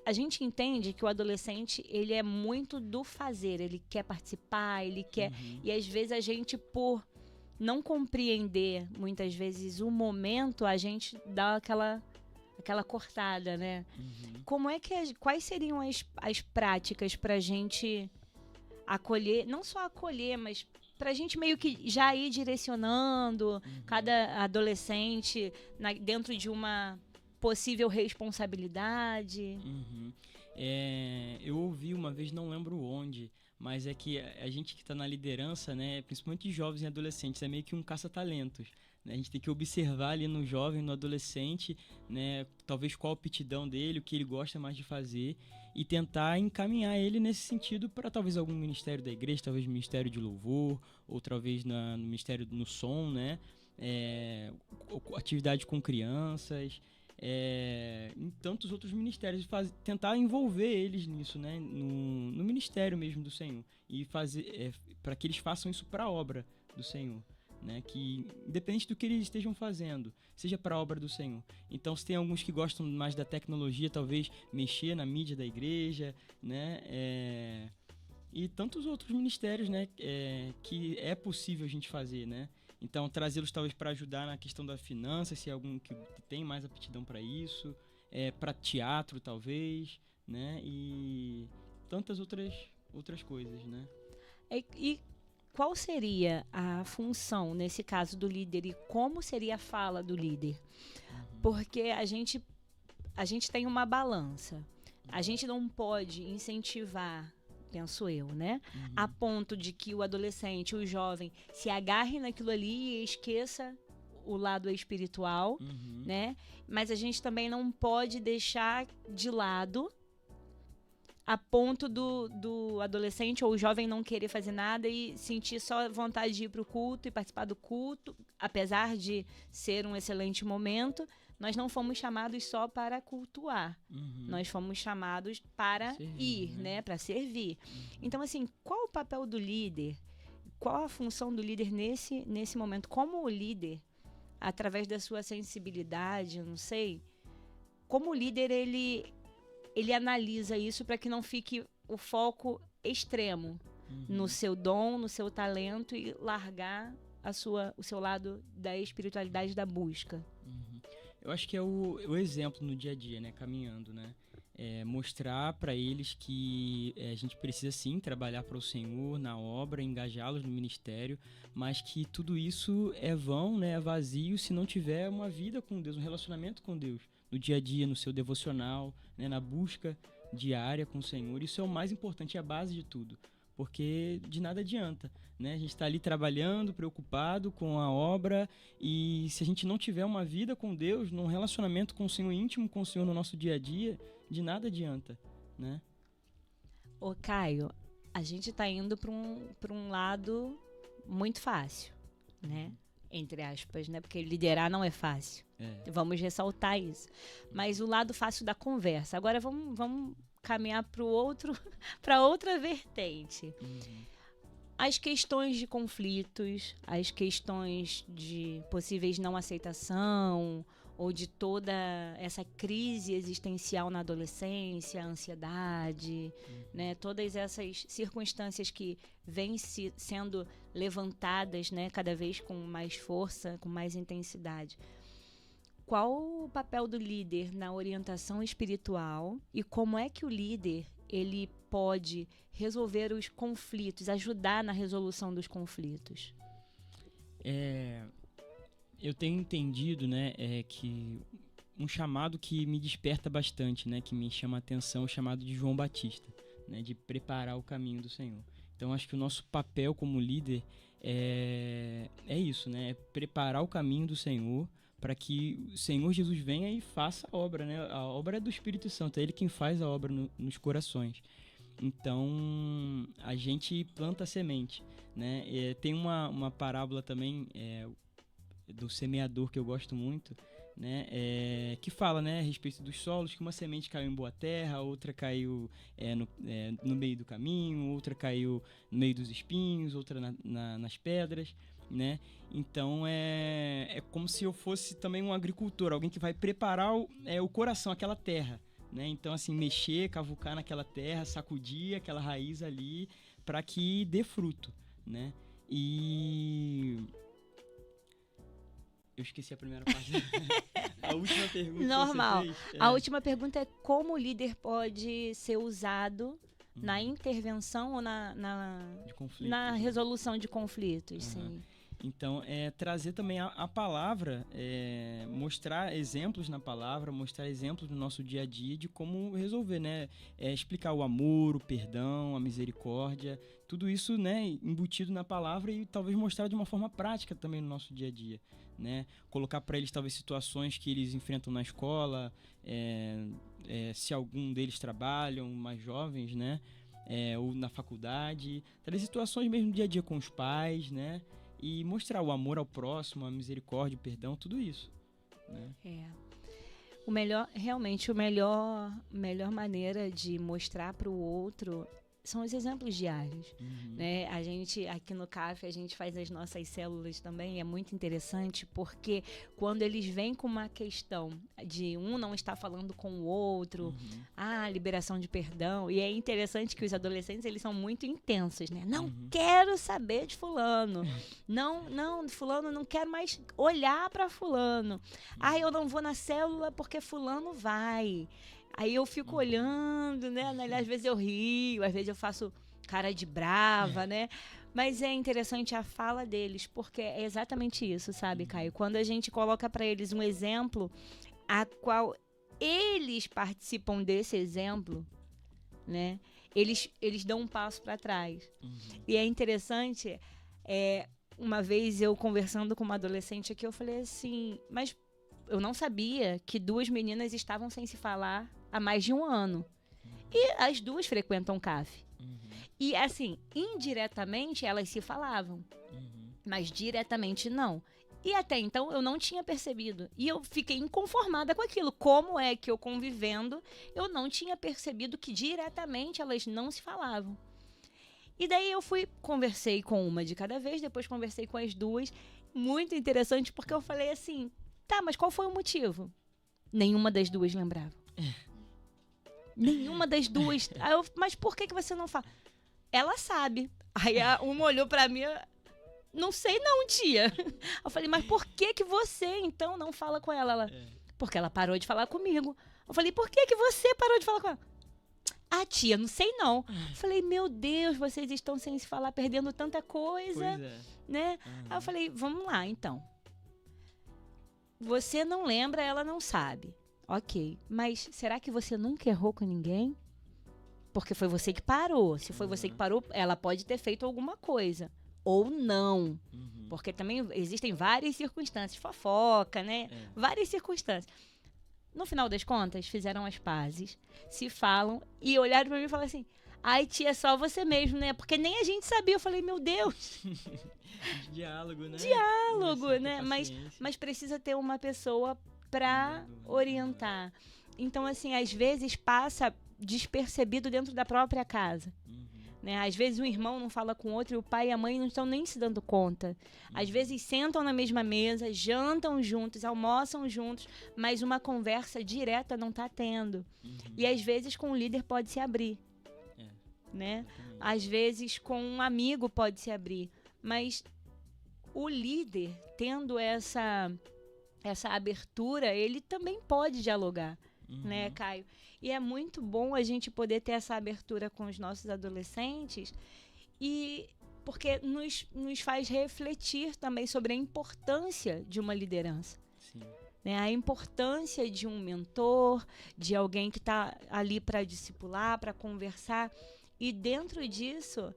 a gente entende que o adolescente, ele é muito do fazer, ele quer participar, ele quer... E às vezes a gente, por não compreender muitas vezes o momento, a gente dá aquela cortada, né? Como é que quais seriam as práticas para a gente acolher, não só acolher, mas para a gente meio que já ir direcionando cada adolescente dentro de uma possível responsabilidade? Eu ouvi uma vez, não lembro onde, mas é que a gente que está na liderança, né, principalmente de jovens e adolescentes, é meio que um caça-talentos, né? A gente tem que observar ali no jovem, no adolescente, né, talvez qual a aptidão dele, o que ele gosta mais de fazer, e tentar encaminhar ele nesse sentido para talvez algum ministério da igreja, talvez ministério de louvor, ou talvez no ministério no som, né, atividade com crianças, em tantos outros ministérios, tentar envolver eles nisso, né, no ministério mesmo do Senhor, e fazer para que eles façam isso para a obra do Senhor, né, que independente do que eles estejam fazendo, seja para a obra do Senhor. Então, se tem alguns que gostam mais da tecnologia, talvez mexer na mídia da igreja, né, e tantos outros ministérios, né, que é possível a gente fazer, né. Então, trazê-los talvez para ajudar na questão da finança, se é algum que tem mais aptidão para isso, para teatro talvez, né, e tantas outras coisas, né. E qual seria a função, nesse caso, do líder, e como seria a fala do líder? Porque a gente tem uma balança. A gente não pode incentivar, penso eu, né? A ponto de que o adolescente, o jovem, se agarre naquilo ali e esqueça o lado espiritual, né? Mas a gente também não pode deixar de lado a ponto do adolescente ou o jovem não querer fazer nada e sentir só vontade de ir para o culto e participar do culto, apesar de ser um excelente momento. Nós não fomos chamados só para cultuar, nós fomos chamados para servir, né? Para servir. Então, assim, qual o papel do líder? qual a função do líder nesse momento? Como o líder, através da sua sensibilidade, eu não sei, como o líder ele analisa isso para que não fique o foco extremo no seu dom, no seu talento e largar o seu lado da espiritualidade da busca. Eu acho que é o exemplo no dia a dia, né? Caminhando, né? Mostrar para eles que a gente precisa sim trabalhar para o Senhor na obra, engajá-los no ministério, mas que tudo isso é vão, né? É vazio se não tiver uma vida com Deus, um relacionamento com Deus, no dia a dia, no seu devocional, né? Na busca diária com o Senhor. Isso é o mais importante, é a base de tudo, porque de nada adianta, né? A gente está ali trabalhando, preocupado com a obra, e se a gente não tiver uma vida com Deus, num relacionamento com o Senhor, íntimo com o Senhor no nosso dia a dia, de nada adianta, né? Ô Caio, a gente está indo para um lado muito fácil, né? Entre aspas, né? Porque liderar não é fácil. Vamos ressaltar isso. Mas o lado fácil da conversa. Agora vamos caminhar para outra vertente. As questões de conflitos, as questões de possíveis não aceitação ou de toda essa crise existencial na adolescência, a ansiedade, né? Todas essas circunstâncias que vêm sendo levantadas, né? Cada vez com mais força, com mais intensidade. Qual o papel do líder na orientação espiritual e como é que o líder ele pode resolver os conflitos, ajudar na resolução dos conflitos? Eu tenho entendido, né, que um chamado que me desperta bastante, né, que me chama a atenção, é o chamado de João Batista, né, de preparar o caminho do Senhor. Então, acho que o nosso papel como líder é isso, né, é preparar o caminho do Senhor para que o Senhor Jesus venha e faça a obra, né? A obra é do Espírito Santo, é Ele quem faz a obra nos corações. Então, a gente planta a semente, né? Tem uma parábola também do semeador que eu gosto muito, né? Que fala, né, a respeito dos solos, que uma semente caiu em boa terra, outra caiu no meio do caminho, outra caiu no meio dos espinhos, outra nas pedras, né? Então é como se eu fosse também um agricultor, alguém que vai preparar o coração, aquela terra, né? Então, assim, mexer, cavucar naquela terra, sacudir aquela raiz ali para que dê fruto, né? E eu esqueci a primeira parte. A última pergunta. Normal. Que você fez, A última pergunta é como o líder pode ser usado na intervenção ou na resolução de conflitos. Sim. Então, trazer também a palavra, mostrar exemplos na palavra, mostrar exemplos no nosso dia a dia de como resolver, né? Explicar o amor, o perdão, a misericórdia, tudo isso, né, embutido na palavra e talvez mostrar de uma forma prática também no nosso dia a dia, né? Colocar para eles talvez situações que eles enfrentam na escola, se algum deles trabalham, mais jovens, né? Ou na faculdade, talvez situações mesmo no dia a dia com os pais, né? E mostrar o amor ao próximo, a misericórdia, o perdão, tudo isso, né? Realmente, a melhor maneira de mostrar para o outro são os exemplos diários, né? A gente, aqui no CAF, a gente faz as nossas células também, é muito interessante, porque quando eles vêm com uma questão de um não estar falando com o outro, liberação de perdão, e é interessante que os adolescentes, eles são muito intensos, né? Não quero saber de fulano, não, fulano, não quero mais olhar para fulano, eu não vou na célula porque fulano vai. Aí eu fico olhando, né? Às vezes eu rio, às vezes eu faço cara de brava, né? Mas é interessante a fala deles, porque é exatamente isso, sabe, Caio? Quando a gente coloca para eles um exemplo, a qual eles participam desse exemplo, né? Eles dão um passo para trás. E é interessante, uma vez eu conversando com uma adolescente aqui, eu falei assim, mas eu não sabia que duas meninas estavam sem se falar há mais de um ano. E as duas frequentam CAF. E, assim, indiretamente elas se falavam. Mas diretamente não. E até então eu não tinha percebido. E eu fiquei inconformada com aquilo. Como é que eu convivendo, eu não tinha percebido que diretamente elas não se falavam. E daí eu conversei com uma de cada vez, depois conversei com as duas. Muito interessante, porque eu falei assim, tá, mas qual foi o motivo? Nenhuma das duas lembrava. Nenhuma das duas. Aí eu, mas por que você não fala? Ela sabe. Aí uma olhou pra mim, não sei não, tia. Eu falei, mas por que você, então, não fala com ela? Porque ela parou de falar comigo. Eu falei, por que você parou de falar com ela? Ah, tia, não sei não. Eu falei, meu Deus, vocês estão sem se falar, perdendo tanta coisa, né? Aí eu falei, vamos lá, então. Você não lembra, ela não sabe. Ok, mas será que você nunca errou com ninguém? Porque foi você que parou. Se foi você que parou, ela pode ter feito alguma coisa. Ou não. Porque também existem várias circunstâncias. Fofoca, né? Várias circunstâncias. No final das contas, fizeram as pazes, se falam e olharam pra mim e falaram assim, ai, tia, é só você mesmo, né? Porque nem a gente sabia. Eu falei, meu Deus. Diálogo, né? Diálogo, né? Mas precisa ter uma pessoa pra orientar. Então, assim, às vezes passa despercebido dentro da própria casa. Né? Às vezes um irmão não fala com o outro e o pai e a mãe não estão nem se dando conta. Às vezes sentam na mesma mesa, jantam juntos, almoçam juntos, mas uma conversa direta não está tendo. E às vezes com o líder pode se abrir. Né? Às vezes com um amigo pode se abrir. Mas o líder, tendo essa abertura, ele também pode dialogar. Né, Caio? E é muito bom a gente poder ter essa abertura com os nossos adolescentes, porque nos faz refletir também sobre a importância de uma liderança. Sim. Né? A importância de um mentor, de alguém que está ali para discipular, para conversar. E dentro disso,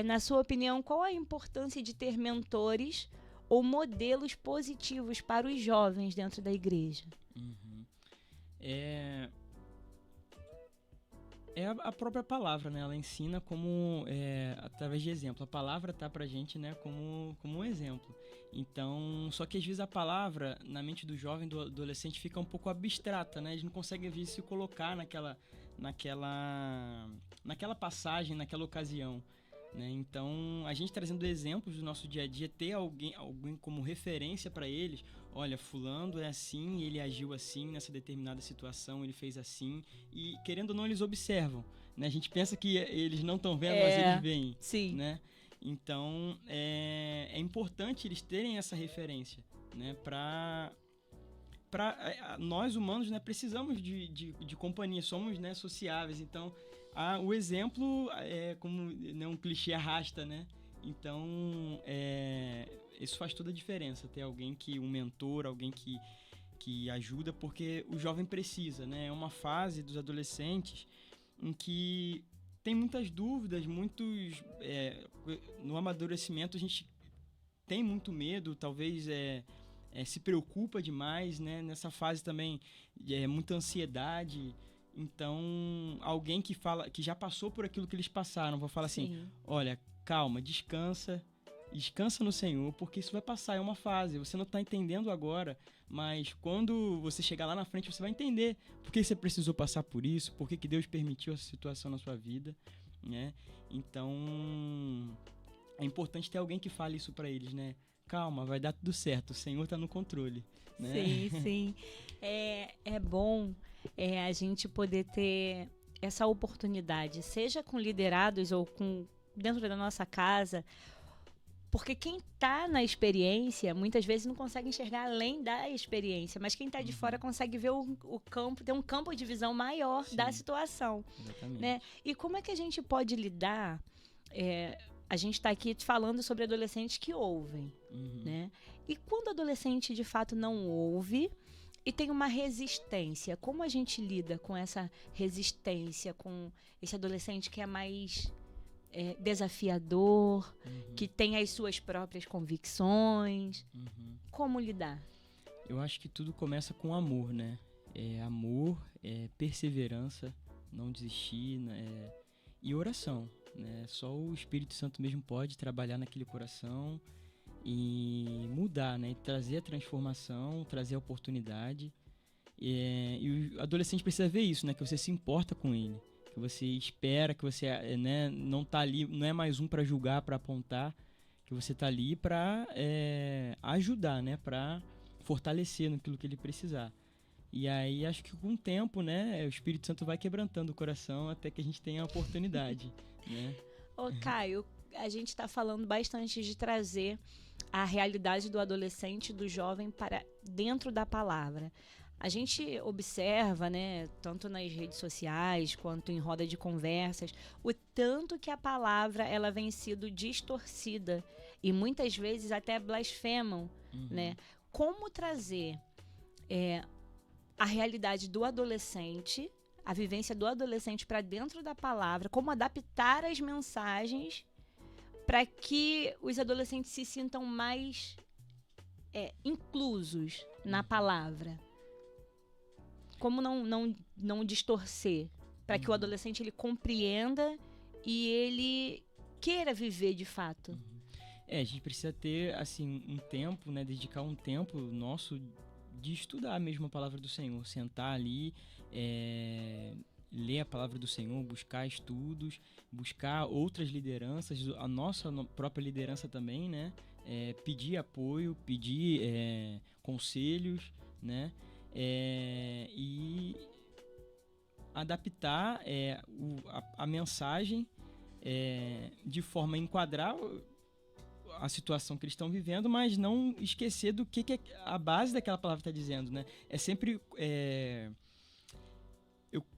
na sua opinião, qual a importância de ter mentores ou modelos positivos para os jovens dentro da igreja? É a própria palavra, né? Ela ensina como, através de exemplo. A palavra tá pra gente, né, como um exemplo. Então, só que às vezes a palavra, na mente do jovem, do adolescente, fica um pouco abstrata, né? A gente não consegue, às vezes, se colocar naquela passagem, naquela ocasião. Né? Então, a gente trazendo exemplos do nosso dia a dia, ter alguém como referência para eles, olha, fulano é assim, ele agiu assim nessa determinada situação, ele fez assim, e querendo ou não, eles observam. Né? A gente pensa que eles não estão vendo, mas eles veem. Sim. Né? Então, é importante eles terem essa referência, né? Para nós humanos, né, precisamos de companhia, somos, né, sociáveis, então o exemplo é como, né, um clichê arrasta, né? Então isso faz toda a diferença, ter alguém um mentor, alguém que ajuda, porque o jovem precisa, né? É uma fase dos adolescentes em que tem muitas dúvidas, no amadurecimento a gente tem muito medo, talvez se preocupa demais, né? Nessa fase também muita ansiedade. Então, alguém que já passou por aquilo que eles passaram, vai falar assim, olha, calma, descansa no Senhor, porque isso vai passar, é uma fase, você não está entendendo agora, mas quando você chegar lá na frente, você vai entender por que você precisou passar por isso, por que Deus permitiu essa situação na sua vida, né? Então, é importante ter alguém que fale isso para eles, né? Calma, vai dar tudo certo, o Senhor está no controle. Né? Sim. É bom a gente poder ter essa oportunidade, seja com liderados ou dentro da nossa casa, porque quem está na experiência, muitas vezes não consegue enxergar além da experiência, mas quem está de fora consegue ver o campo, ter um campo de visão maior da situação. Exatamente. Né? E como é que a gente pode lidar... A gente está aqui falando sobre adolescentes que ouvem, né? E quando o adolescente, de fato, não ouve e tem uma resistência, como a gente lida com essa resistência, com esse adolescente que é mais desafiador, que tem as suas próprias convicções? Como lidar? Eu acho que tudo começa com amor, né? Amor, perseverança, não desistir, né? E oração. Né? Só o Espírito Santo mesmo pode trabalhar naquele coração e mudar, né? E trazer a transformação, trazer a oportunidade. E o adolescente precisa ver isso, né? Que você se importa com ele, que que você espera, que você, né, não tá ali, não é mais um para julgar, para apontar, que você tá ali para ajudar, né, para fortalecer naquilo que ele precisar. E aí acho que com o tempo, né, o Espírito Santo vai quebrantando o coração até que a gente tenha a oportunidade, né? Ô, Caio, a gente está falando bastante de trazer a realidade do adolescente, do jovem para dentro da palavra. A gente observa, né, tanto nas redes sociais quanto em roda de conversas, o tanto que a palavra ela vem sido distorcida e muitas vezes até blasfemam, né? Como trazer a realidade do adolescente, a vivência do adolescente para dentro da palavra, como adaptar as mensagens para que os adolescentes se sintam mais inclusos na palavra. Como não distorcer, para que o adolescente ele compreenda e ele queira viver de fato. A gente precisa ter assim um tempo, né, dedicar um tempo nosso de estudar mesmo a palavra do Senhor, sentar ali, ler a palavra do Senhor, buscar estudos, buscar outras lideranças, a nossa própria liderança também, né? Pedir apoio, pedir conselhos, né? E adaptar a mensagem de forma a enquadrar a situação que eles estão vivendo, mas não esquecer do que a base daquela palavra está dizendo, né? É sempre...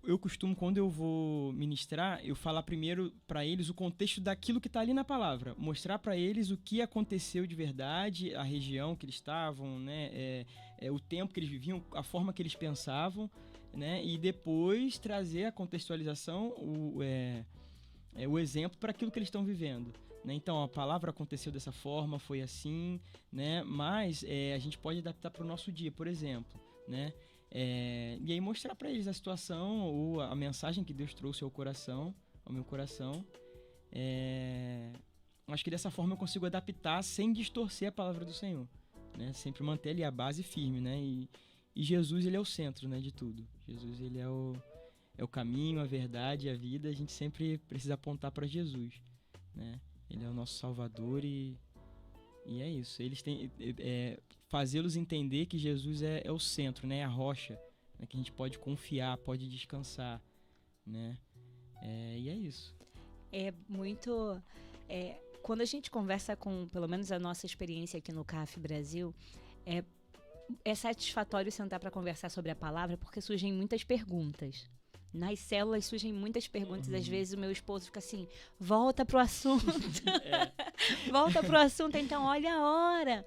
Eu costumo, quando eu vou ministrar, eu falar primeiro para eles o contexto daquilo que está ali na palavra. Mostrar para eles o que aconteceu de verdade, a região que eles estavam, né? O tempo que eles viviam, a forma que eles pensavam, né? E depois trazer a contextualização, o exemplo para aquilo que eles estão vivendo. Né? Então, a palavra aconteceu dessa forma, foi assim, né? Mas a gente pode adaptar para o nosso dia, por exemplo, né? E aí mostrar para eles a situação ou a mensagem que Deus trouxe ao meu coração. Acho que dessa forma eu consigo adaptar sem distorcer a palavra do Senhor, né? Sempre manter ali a base firme, né? E Jesus, ele é o centro, né, de tudo. Jesus, ele é o caminho, a verdade, a vida. A gente sempre precisa apontar para Jesus, né? Ele é o nosso Salvador e é isso. Eles têm fazê-los entender que Jesus é o centro, né? A rocha, né? Que a gente pode confiar, pode descansar, né? E é isso. É muito... quando a gente conversa com, pelo menos a nossa experiência aqui no CAF Brasil, é satisfatório sentar para conversar sobre a palavra porque surgem muitas perguntas. Nas células surgem muitas perguntas. Às vezes o meu esposo fica assim, volta pro assunto. Volta pro assunto, então olha a hora.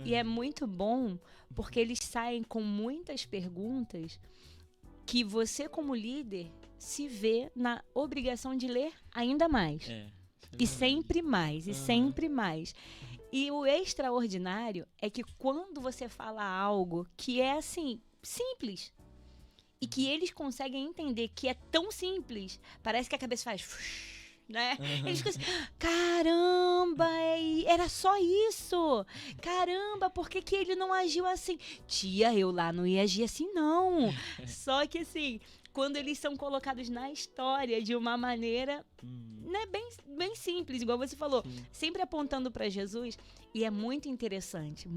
E é muito bom porque eles saem com muitas perguntas que você, como líder, se vê na obrigação de ler ainda mais. E sempre mais, e sempre mais. E o extraordinário é que quando você fala algo que é assim, simples, e que eles conseguem entender que é tão simples, parece que a cabeça faz... né? Eles ficam assim, caramba, era só isso. Caramba, por que ele não agiu assim? Tia, eu lá não ia agir assim, não. Só que assim, quando eles são colocados na história de uma maneira né, bem simples, igual você falou, sempre apontando para Jesus. E é muito interessante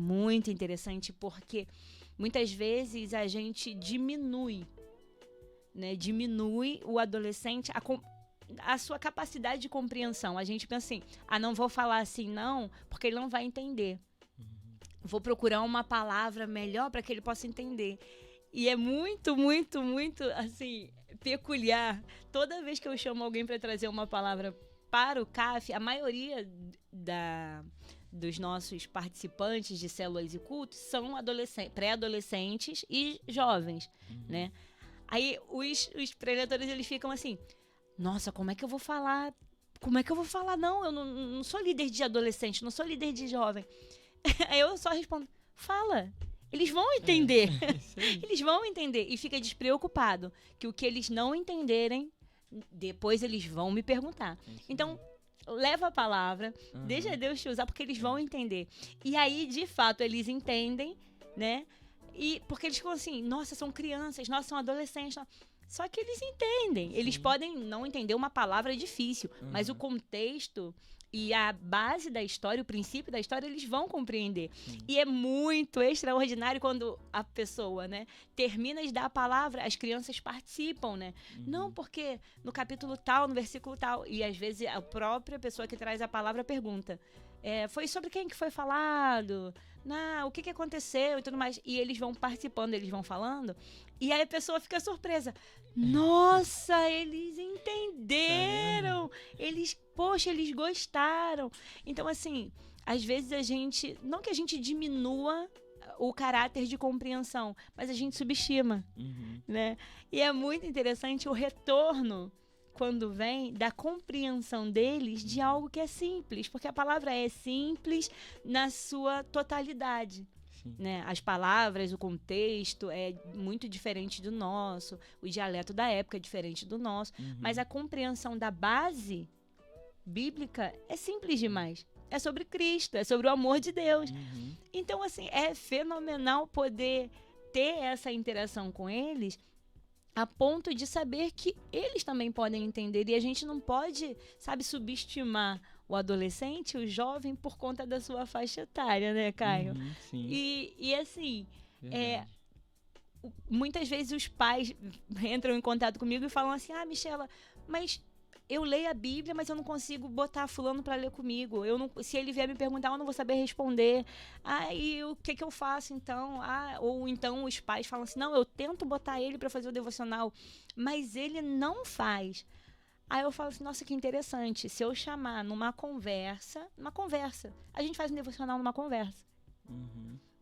porque muitas vezes a gente diminui o adolescente, a sua capacidade de compreensão. A gente pensa assim, não vou falar assim não, porque ele não vai entender. Vou procurar uma palavra melhor para que ele possa entender. E é muito, muito, muito, assim, peculiar. Toda vez que eu chamo alguém para trazer uma palavra para o CAF, a maioria dos nossos participantes de células e cultos são pré-adolescentes e jovens, né? Aí os preletores, eles ficam assim, nossa, como é que eu vou falar? Não, eu não sou líder de adolescente, não sou líder de jovem. Aí eu só respondo, fala. Eles vão entender. Eles vão entender. E fica despreocupado que o que eles não entenderem, depois eles vão me perguntar. Então, leva a palavra, deixa Deus te usar, porque eles vão entender. E aí, de fato, eles entendem, né? E porque eles ficam assim, nossa, são crianças, nossa, são adolescentes. Só que eles entendem. Eles podem não entender uma palavra difícil, mas o contexto e a base da história, o princípio da história, eles vão compreender. Sim. E é muito extraordinário quando a pessoa, né, termina de dar a palavra, as crianças participam, né? Não, porque no capítulo tal, no versículo tal. E às vezes a própria pessoa que traz a palavra pergunta: foi sobre quem que foi falado? O que aconteceu e tudo mais. E eles vão participando, eles vão falando. E aí a pessoa fica surpresa. Nossa, eles entenderam. Poxa, eles gostaram. Então, assim, às vezes a gente... Não que a gente diminua o caráter de compreensão, mas a gente subestima, né? E é muito interessante o retorno, quando vem, da compreensão deles de algo que é simples, porque a palavra é simples na sua totalidade. Né? As palavras, o contexto é muito diferente do nosso, o dialeto da época é diferente do nosso, mas a compreensão da base bíblica é simples demais. É sobre Cristo, é sobre o amor de Deus. Então, assim, é fenomenal poder ter essa interação com eles, a ponto de saber que eles também podem entender. E a gente não pode, sabe, subestimar o adolescente, o jovem, por conta da sua faixa etária, né, Caio? Sim. E assim, muitas vezes os pais entram em contato comigo e falam assim: Michela, mas eu leio a Bíblia, mas eu não consigo botar fulano para ler comigo. Se ele vier me perguntar, eu não vou saber responder. E o que eu faço então? Ou então os pais falam assim: não, eu tento botar ele para fazer o devocional, mas ele não faz. Aí eu falo assim: nossa, que interessante. Se eu chamar numa conversa, a gente faz um devocional numa conversa.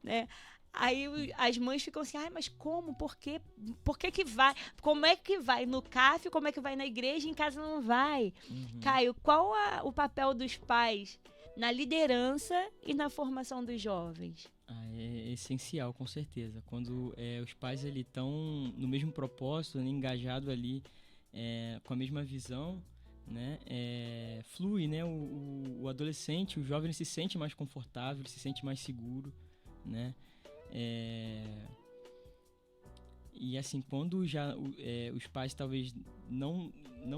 Né? Aí as mães ficam assim: mas como? Por quê? Por que vai? Como é que vai no CAF? Como é que vai na igreja? Em casa não vai. Caio, qual o papel dos pais na liderança e na formação dos jovens? É essencial, com certeza. Quando os pais estão no mesmo propósito, engajados ali, com a mesma visão, né? Flui, né? O adolescente, o jovem, ele se sente mais confortável, ele se sente mais seguro, né? E assim, quando já os pais talvez não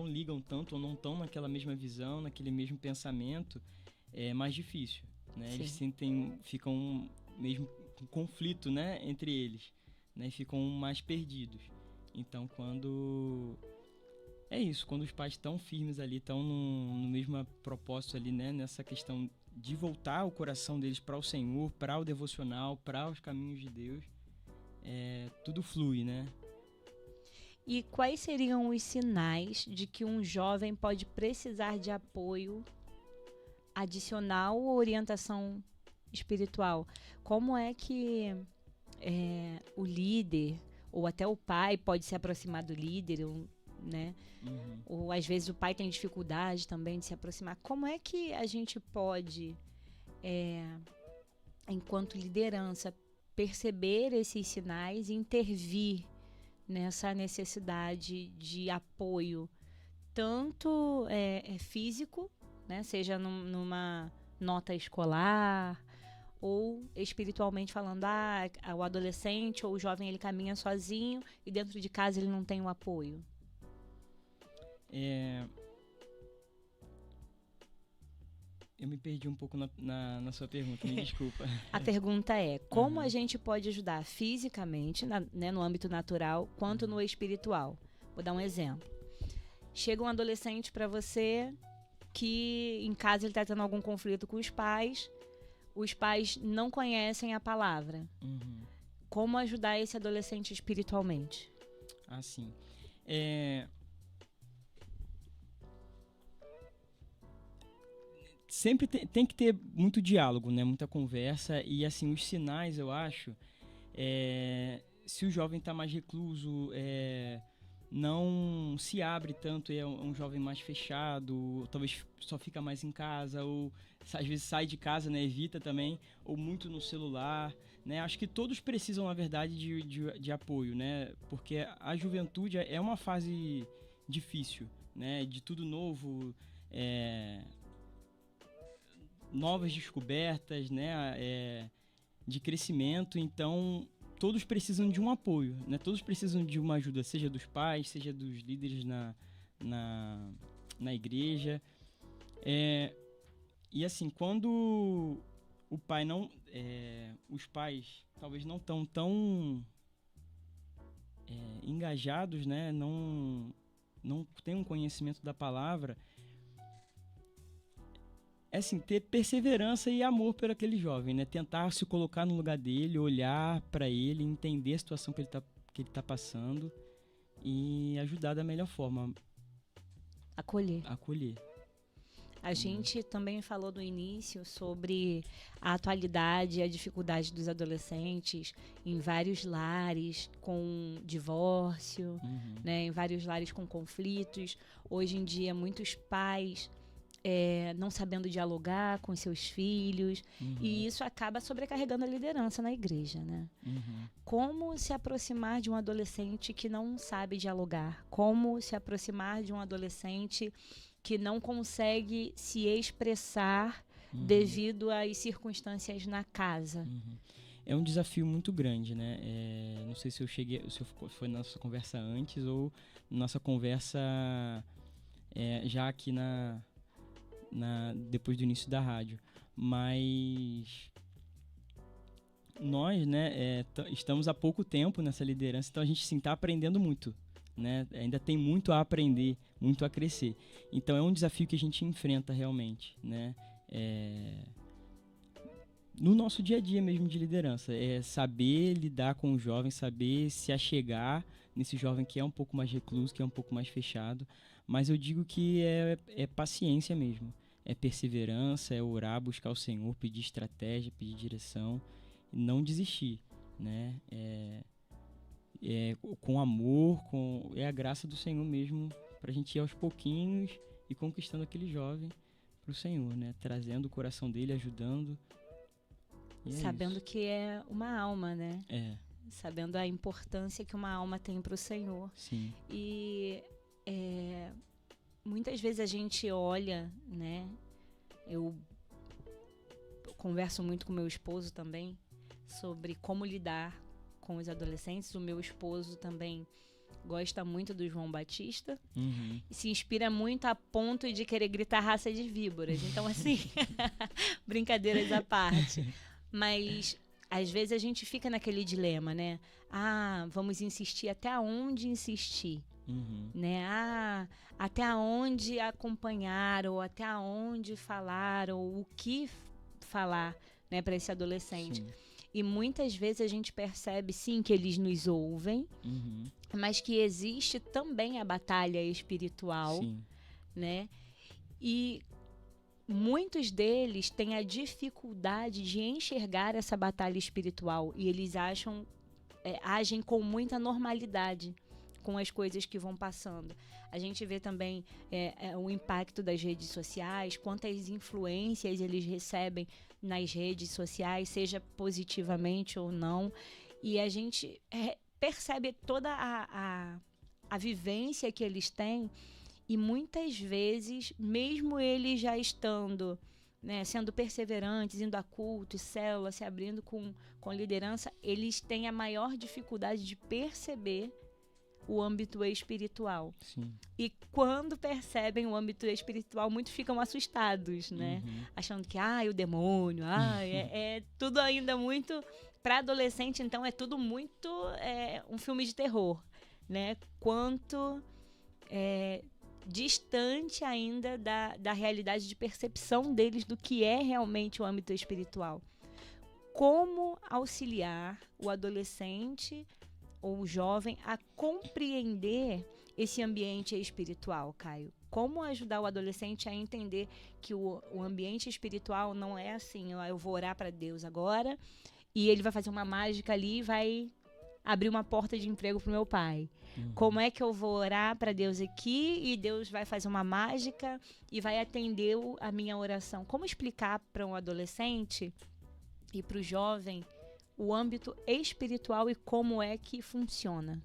ligam tanto ou não estão naquela mesma visão, naquele mesmo pensamento, é mais difícil, né? Eles ficam mesmo com conflito, né, entre eles, né? Ficam mais perdidos. Então, quando os pais estão firmes ali, estão no mesmo propósito ali, né, nessa questão de voltar o coração deles para o Senhor, para o devocional, para os caminhos de Deus, tudo flui, né? E quais seriam os sinais de que um jovem pode precisar de apoio adicional ou orientação espiritual? Como é que o líder, ou até o pai, pode se aproximar do líder, né? Ou às vezes o pai tem dificuldade também de se aproximar. Como é que a gente pode, enquanto liderança, perceber esses sinais e intervir nessa necessidade de apoio, tanto físico, né? Seja numa nota escolar, ou espiritualmente falando, o adolescente ou o jovem, ele caminha sozinho e dentro de casa ele não tem o apoio? Eu me perdi um pouco na sua pergunta, me desculpa. A pergunta é: como a gente pode ajudar fisicamente, né, no âmbito natural, quanto no espiritual? Vou dar um exemplo. Chega um adolescente para você que em casa ele está tendo algum conflito com os pais não conhecem a palavra. Como ajudar esse adolescente espiritualmente? Sim. Sempre tem que ter muito diálogo, né? Muita conversa. E assim, os sinais, eu acho, se o jovem está mais recluso, não se abre tanto, é um jovem mais fechado, talvez só fica mais em casa, ou às vezes sai de casa, né? Evita também, ou muito no celular, né? Acho que todos precisam, na verdade, de apoio, né? Porque a juventude é uma fase difícil, né? De tudo novo, novas descobertas, né? De crescimento. Então todos precisam de um apoio, né? Todos precisam de uma ajuda, seja dos pais, seja dos líderes na igreja. E assim, quando o pai não... os pais talvez não estão tão engajados, né? Não têm um conhecimento da palavra. Assim, ter perseverança e amor por aquele jovem, né? Tentar se colocar no lugar dele, olhar para ele, entender a situação que ele tá passando e ajudar da melhor forma. Acolher. A Uhum. gente também falou no início sobre a atualidade e a dificuldade dos adolescentes em vários lares com divórcio, Uhum. né? Em vários lares com conflitos. Hoje em dia, muitos pais não sabendo dialogar com seus filhos. Uhum. E isso acaba sobrecarregando a liderança na igreja, né? Uhum. Como se aproximar de um adolescente que não sabe dialogar? Como se aproximar de um adolescente que não consegue se expressar devido às circunstâncias na casa? Uhum. É um desafio muito grande, né? Não sei se foi na nossa conversa antes ou nossa conversa já aqui depois do início da rádio. Mas nós, né, estamos há pouco tempo nessa liderança, então a gente sim está aprendendo muito, né? Ainda tem muito a aprender, muito a crescer. Então é um desafio que a gente enfrenta realmente, né? No nosso dia a dia mesmo de liderança, saber lidar com o jovem, saber se achegar nesse jovem que é um pouco mais recluso, que é um pouco mais fechado. Mas eu digo que é paciência mesmo, é perseverança, é orar, buscar o Senhor, pedir estratégia, pedir direção, e não desistir, né? Com amor, é a graça do Senhor mesmo, pra gente ir aos pouquinhos e conquistando aquele jovem pro Senhor, né? Trazendo o coração dele, ajudando. Sabendo que é uma alma, né? Sabendo a importância que uma alma tem pro Senhor. Sim. E muitas vezes a gente olha, né? Eu converso muito com meu esposo também sobre como lidar com os adolescentes. O meu esposo também gosta muito do João Batista. Uhum. E se inspira muito a ponto de querer gritar raça de víboras. Então, assim, brincadeiras à parte. Mas às vezes a gente fica naquele dilema, né? Vamos insistir até onde insistir. Uhum. Né? Até onde acompanhar, ou até onde falar, ou o que falar, né, para esse adolescente. Sim. E muitas vezes a gente percebe, sim, que eles nos ouvem, mas que existe também a batalha espiritual, sim, né? E muitos deles têm a dificuldade de enxergar essa batalha espiritual e eles agem com muita normalidade com as coisas que vão passando. A gente vê também o impacto das redes sociais, quantas influências eles recebem nas redes sociais, seja positivamente ou não, e a gente percebe toda a vivência que eles têm. E muitas vezes, mesmo eles já estando, né, sendo perseverantes, indo a culto, célula, se abrindo com liderança, eles têm a maior dificuldade de perceber o âmbito espiritual. Sim. E quando percebem o âmbito espiritual, muitos ficam assustados, né? Achando que, o demônio, é tudo ainda muito... Para adolescente, então, é tudo muito um filme de terror, né? Quanto... distante ainda da realidade de percepção deles do que é realmente o âmbito espiritual. Como auxiliar o adolescente ou o jovem a compreender esse ambiente espiritual, Caio? Como ajudar o adolescente a entender que o ambiente espiritual não é assim, eu vou orar para Deus agora e ele vai fazer uma mágica ali e vai abrir uma porta de emprego pro meu pai. Como é que eu vou orar para Deus aqui e Deus vai fazer uma mágica e vai atender a minha oração? Como explicar para um adolescente e para o jovem o âmbito espiritual e como é que funciona?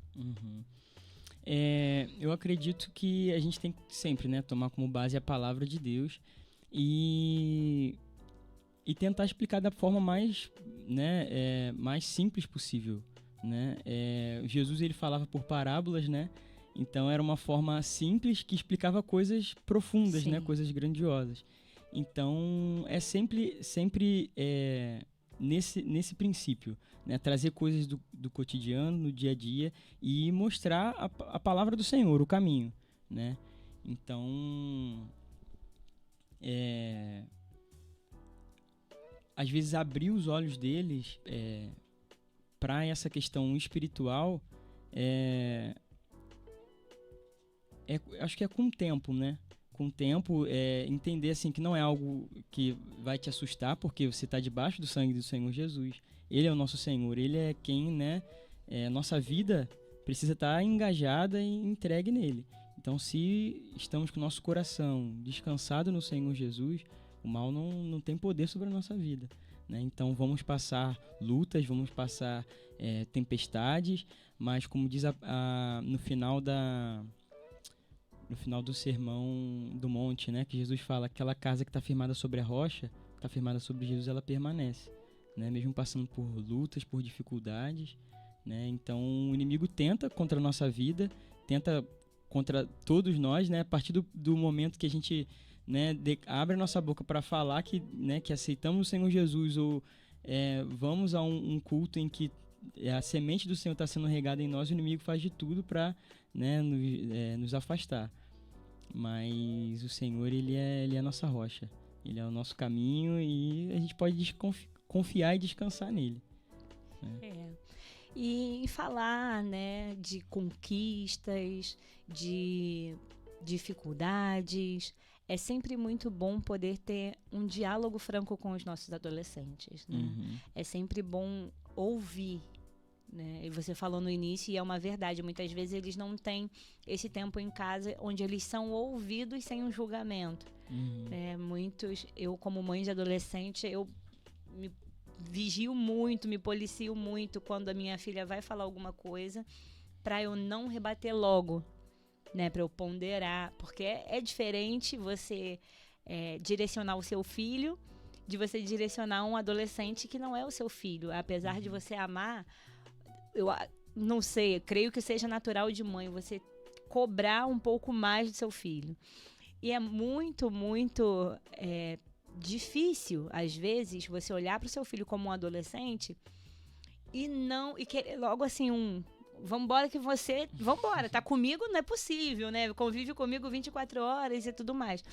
Eu acredito que a gente tem que sempre, né, tomar como base a palavra de Deus e tentar explicar da forma mais, né, mais simples possível né? Jesus, ele falava por parábolas, né? Então era uma forma simples que explicava coisas profundas, né? Coisas grandiosas. Então é sempre nesse princípio, né? Trazer coisas do cotidiano, no dia a dia, e mostrar a palavra do Senhor, o caminho, né? Então, às vezes abrir os olhos deles para essa questão espiritual, acho que é com o tempo, né? Com o tempo, entender assim que não é algo que vai te assustar, porque você está debaixo do sangue do Senhor Jesus. Ele é o nosso Senhor, Ele é quem, né? Nossa vida precisa estar engajada e entregue nele. Então, se estamos com o nosso coração descansado no Senhor Jesus, o mal não tem poder sobre a nossa vida, né? Então, vamos passar lutas, vamos passar tempestades, mas como diz no final do Sermão do Monte, né, que Jesus fala, aquela casa que está firmada sobre a rocha, está firmada sobre Jesus, ela permanece, né, mesmo passando por lutas, por dificuldades, né? Então o inimigo tenta contra a nossa vida, tenta contra todos nós, né, a partir do momento que a gente, né, abre a nossa boca para falar que aceitamos o Senhor Jesus, ou vamos a um culto em que a semente do Senhor está sendo regada em nós, o inimigo faz de tudo para, né, nos afastar. Mas o Senhor, ele é a nossa rocha, ele é o nosso caminho, e a gente pode confiar e descansar nele, né? E falar, né, de conquistas, de dificuldades, é sempre muito bom poder ter um diálogo franco com os nossos adolescentes, né? Uhum. É sempre bom ouvir, né? E você falou no início, e é uma verdade, muitas vezes eles não têm esse tempo em casa onde eles são ouvidos sem um julgamento. Uhum. Eu como mãe de adolescente, eu me vigio muito, me policio muito quando a minha filha vai falar alguma coisa, para eu não rebater logo, né? Para eu ponderar, porque é diferente você direcionar o seu filho de você direcionar um adolescente que não é o seu filho. Apesar de você amar, eu não sei, eu creio que seja natural de mãe você cobrar um pouco mais do seu filho. E é muito, muito difícil, às vezes, você olhar para o seu filho como um adolescente e querer logo assim vambora, tá comigo, não é possível, né? Convive comigo 24 horas e tudo mais.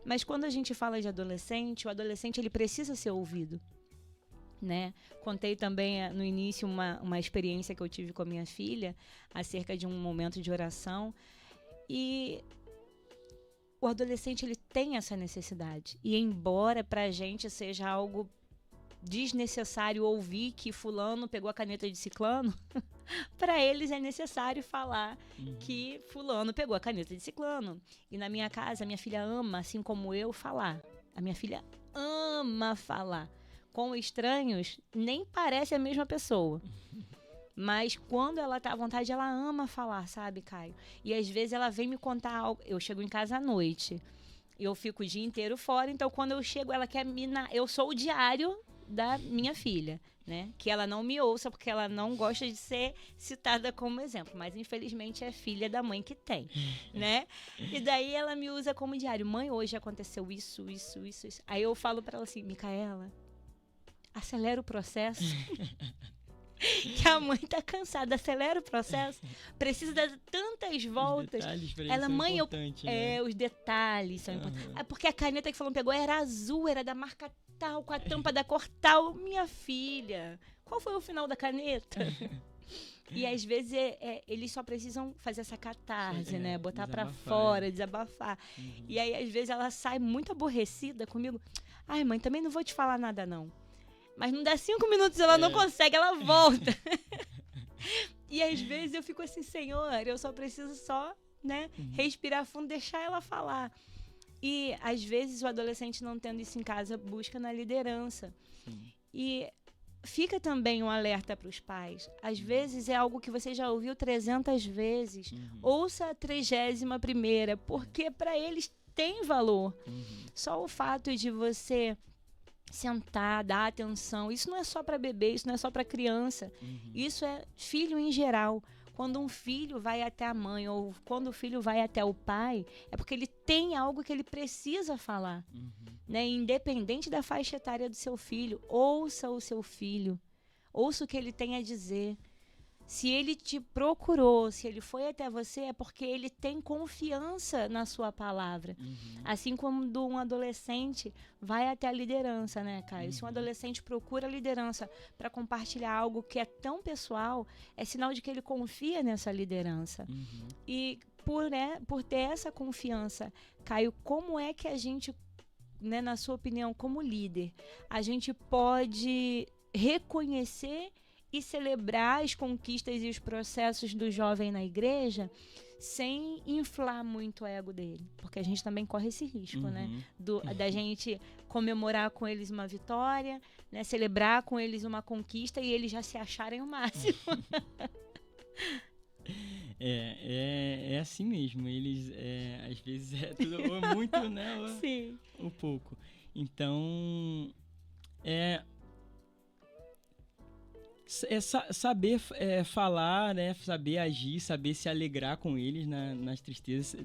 Mas quando a gente fala de adolescente, o adolescente ele precisa ser ouvido, né? Contei também no início uma experiência que eu tive com a minha filha acerca de um momento de oração, e o adolescente ele tem essa necessidade, e embora pra gente seja algo desnecessário ouvir que fulano pegou a caneta de ciclano, para eles é necessário falar que fulano pegou a caneta de ciclano. E na minha casa, a minha filha ama, assim como eu, falar. A minha filha ama falar. Com estranhos, nem parece a mesma pessoa. Mas quando ela tá à vontade, ela ama falar, sabe, Caio? E às vezes ela vem me contar algo. Eu chego em casa à noite, eu fico o dia inteiro fora, então quando eu chego, ela quer eu sou o diário da minha filha, né? Que ela não me ouça, porque ela não gosta de ser citada como exemplo, mas infelizmente é filha da mãe que tem, né? E daí ela me usa como diário. Mãe, hoje aconteceu isso. Aí eu falo pra ela assim, Micaela, acelera o processo. Que a mãe tá cansada, acelera o processo, precisa dar tantas voltas. Ela, mãe, né? Os detalhes são importantes. Porque a caneta que falou pegou era azul, era da marca tal, com a tampa da cor tal. Minha filha, qual foi o final da caneta? E às vezes eles só precisam fazer essa catarse, né? Botar pra fora, desabafar. E aí às vezes ela sai muito aborrecida comigo. Ai, mãe, também não vou te falar nada não. Mas não dá 5 minutos, ela não consegue, ela volta. E às vezes eu fico assim, Senhor, eu só preciso né, respirar fundo, deixar ela falar. E às vezes o adolescente não tendo isso em casa, busca na liderança. Sim. E fica também um alerta para os pais. Às vezes é algo que você já ouviu 300 vezes. Ouça a 31ª, porque para eles tem valor. Só o fato de você sentar, dar atenção. Isso não é só para bebê, isso não é só para criança. Isso é filho em geral. Quando um filho vai até a mãe ou quando o filho vai até o pai, é porque ele tem algo que ele precisa falar. Né? Independente da faixa etária do seu filho, ouça o seu filho. Ouça o que ele tem a dizer. Se ele te procurou, se ele foi até você, é porque ele tem confiança na sua palavra. Assim como um adolescente vai até a liderança, né, Caio? Se um adolescente procura a liderança para compartilhar algo que é tão pessoal, é sinal de que ele confia nessa liderança. E por ter essa confiança, Caio, como é que a gente, né, na sua opinião, como líder, a gente pode reconhecer e celebrar as conquistas e os processos do jovem na igreja sem inflar muito o ego dele? Porque a gente também corre esse risco, né? Da gente comemorar com eles uma vitória, né? Celebrar com eles uma conquista e eles já se acharem o máximo. É assim mesmo. Eles, às vezes, é tudo ou muito, né? Ou, Sim. ou pouco. Então, saber falar, né? Saber agir, saber se alegrar com eles nas tristezas,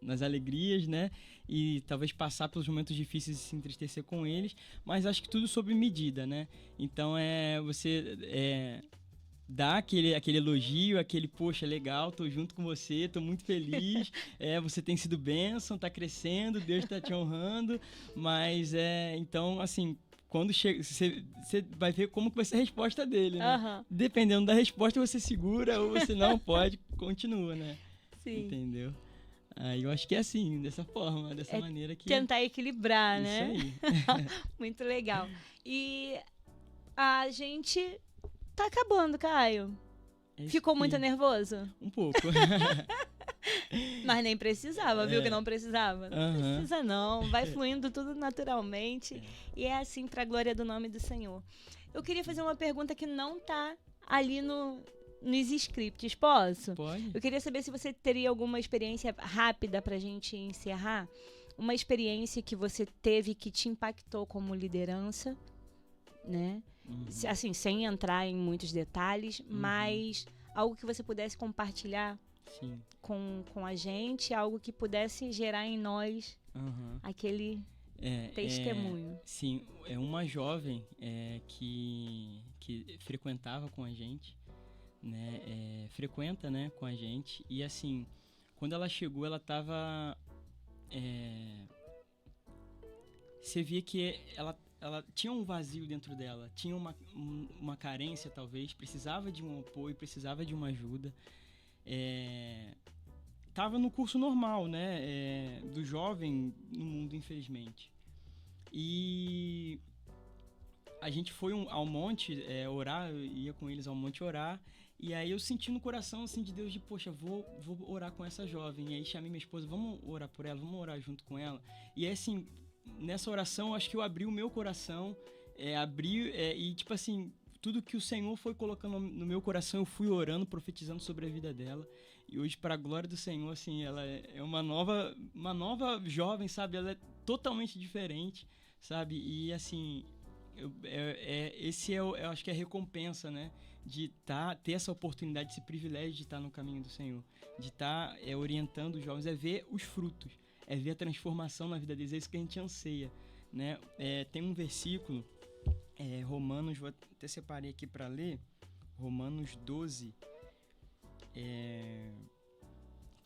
nas alegrias, né? E talvez passar pelos momentos difíceis e se entristecer com eles, mas acho que tudo sob medida, né? Então você dá aquele elogio, aquele, poxa, legal, tô junto com você, tô muito feliz, você tem sido bênção, tá crescendo, Deus tá te honrando, mas então, assim, quando chega, você vai ver como que vai ser a resposta dele, né? Dependendo da resposta, você segura ou você não pode, continua, né? Sim. Entendeu? Aí eu acho que é assim, dessa forma, dessa maneira que... Tentar equilibrar, né? Isso aí. Muito legal. E a gente tá acabando, Caio. Ficou muito nervoso? Um pouco. Mas nem precisava, viu que não precisava? Não precisa não, vai fluindo tudo naturalmente. E é assim pra glória do nome do Senhor. Eu queria fazer uma pergunta que não tá ali nos scripts, posso? Pode. Eu queria saber se você teria alguma experiência rápida pra gente encerrar. Uma experiência que você teve que te impactou como liderança, né? Assim, sem entrar em muitos detalhes, mas algo que você pudesse compartilhar com a gente, algo que pudesse gerar em nós aquele testemunho. Sim, é uma jovem que frequentava com a gente, né? Frequenta, né, com a gente. E assim, quando ela chegou, ela tava... você via que ela tinha um vazio dentro dela, tinha uma carência talvez, precisava de um apoio, precisava de uma ajuda. Tava no curso normal, né, do jovem no mundo, infelizmente. E a gente foi ao monte orar, eu ia com eles ao monte orar, e aí eu senti no coração assim de Deus, de poxa, vou orar com essa jovem. E aí chamei minha esposa, vamos orar por ela, vamos orar junto com ela. E aí, assim, nessa oração, acho que eu abri o meu coração, e tipo assim, tudo que o Senhor foi colocando no meu coração, eu fui orando, profetizando sobre a vida dela. E hoje, para a glória do Senhor, assim, ela é uma nova jovem, sabe? Ela é totalmente diferente, sabe? E assim, eu acho que é a recompensa, né? De ter essa oportunidade, esse privilégio de estar no caminho do Senhor, de estar orientando os jovens, ver os frutos, ver a transformação na vida deles, é isso que a gente anseia, né? Tem um versículo, Romanos, vou até separei aqui para ler, Romanos 12,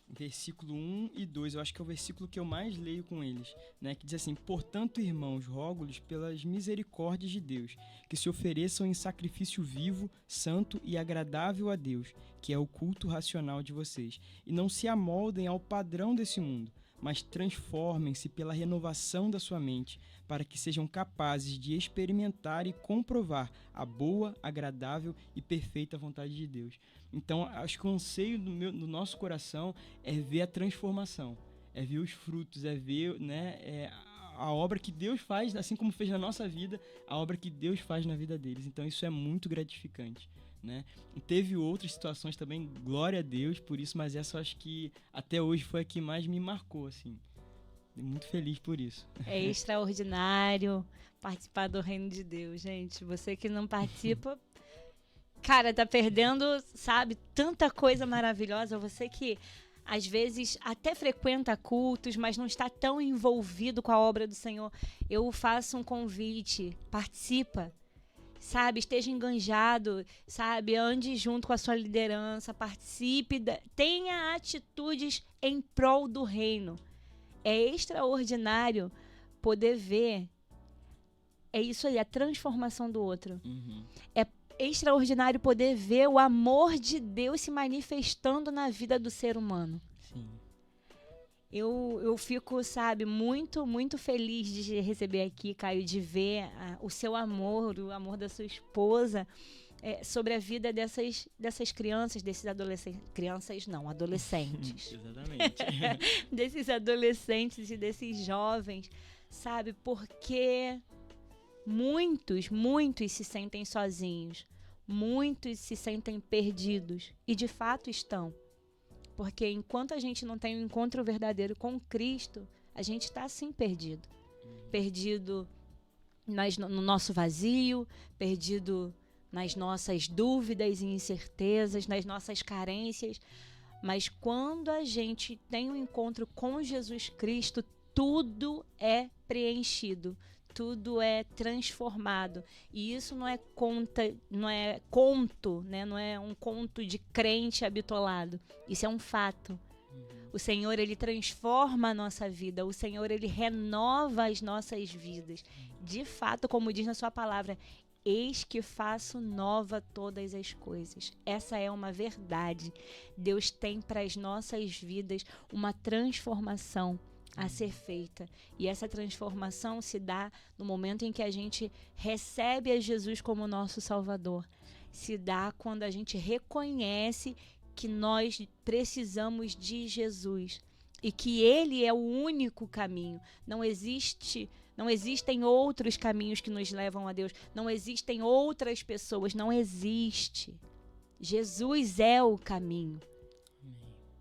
versículo 1 e 2, eu acho que é o versículo que eu mais leio com eles, né? Que diz assim: portanto, irmãos, rogo-lhes pelas misericórdias de Deus, que se ofereçam em sacrifício vivo, santo e agradável a Deus, que é o culto racional de vocês, e não se amoldem ao padrão desse mundo, mas transformem-se pela renovação da sua mente, para que sejam capazes de experimentar e comprovar a boa, agradável e perfeita vontade de Deus. Então, acho que o anseio do nosso coração é ver a transformação, é ver os frutos, é ver, né, a obra que Deus faz, assim como fez na nossa vida, a obra que Deus faz na vida deles. Então, isso é muito gratificante, né? E teve outras situações também, glória a Deus por isso, mas essa eu acho que até hoje foi a que mais me marcou, assim. Muito feliz por isso. É extraordinário. participar do reino de Deus, gente. Você que não participa, cara, tá perdendo, sabe, tanta coisa maravilhosa. Você que às vezes até frequenta cultos, mas não está tão envolvido com a obra do Senhor. Eu faço um convite, participa, sabe? Esteja enganjado, sabe? Ande junto com a sua liderança, participe, tenha atitudes em prol do reino. É extraordinário poder ver, é isso aí, a transformação do outro. É extraordinário poder ver o amor de Deus se manifestando na vida do ser humano. Sim. Eu fico, sabe, muito, muito feliz de receber aqui, Caio, de ver o seu amor, o amor da sua esposa sobre a vida dessas crianças, desses adolescentes. Crianças não, adolescentes. Exatamente. Desses adolescentes e desses jovens, sabe, porque muitos se sentem sozinhos, muitos se sentem perdidos e de fato estão, porque enquanto a gente não tem um encontro verdadeiro com Cristo, a gente está assim perdido, no nosso vazio, perdido nas nossas dúvidas e incertezas, nas nossas carências. Mas quando a gente tem um encontro com Jesus Cristo, tudo é preenchido, tudo é transformado. E isso não é conto, né? Não é um conto de crente habitolado. Isso é um fato. O Senhor, Ele transforma a nossa vida. O Senhor, Ele renova as nossas vidas. De fato, como diz na sua palavra, eis que faço nova todas as coisas. Essa é uma verdade. Deus tem para as nossas vidas uma transformação a ser feita. E essa transformação se dá no momento em que a gente recebe a Jesus como nosso Salvador. Se dá quando a gente reconhece que nós precisamos de Jesus e que Ele é o único caminho. Não existem outros caminhos que nos levam a Deus. Não existem outras pessoas. Não existe. Jesus é o caminho.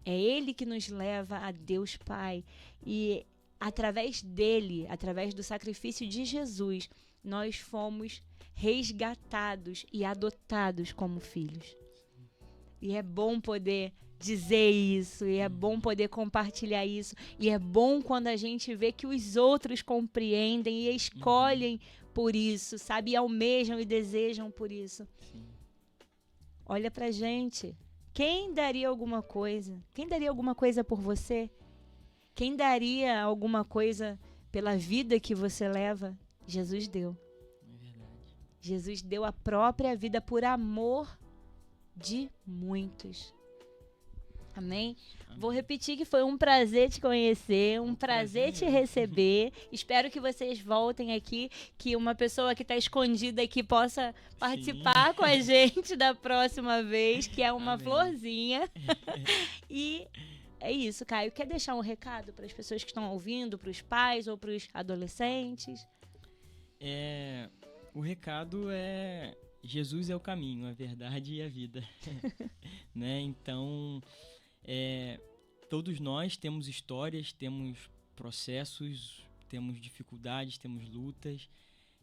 É Ele que nos leva a Deus Pai. E através dele, através do sacrifício de Jesus, nós fomos resgatados e adotados como filhos. E é bom poder dizer isso, e é bom poder compartilhar isso, e é bom quando a gente vê que os outros compreendem e escolhem por isso, sabe? E almejam e desejam por isso. Sim. Olha pra gente. Quem daria alguma coisa? Quem daria alguma coisa por você? Quem daria alguma coisa pela vida que você leva? Jesus deu. É verdade. Jesus deu a própria vida por amor de muitos. Amém? Vou repetir que foi um prazer te conhecer, um prazer te receber. Espero que vocês voltem aqui, que uma pessoa que está escondida aqui possa participar com a gente da próxima vez, que é uma florzinha. E é isso, Caio. Quer deixar um recado para as pessoas que estão ouvindo, para os pais ou para os adolescentes? O recado é: Jesus é o caminho, a verdade e a vida. Né? Então, todos nós temos histórias, temos processos, temos dificuldades, temos lutas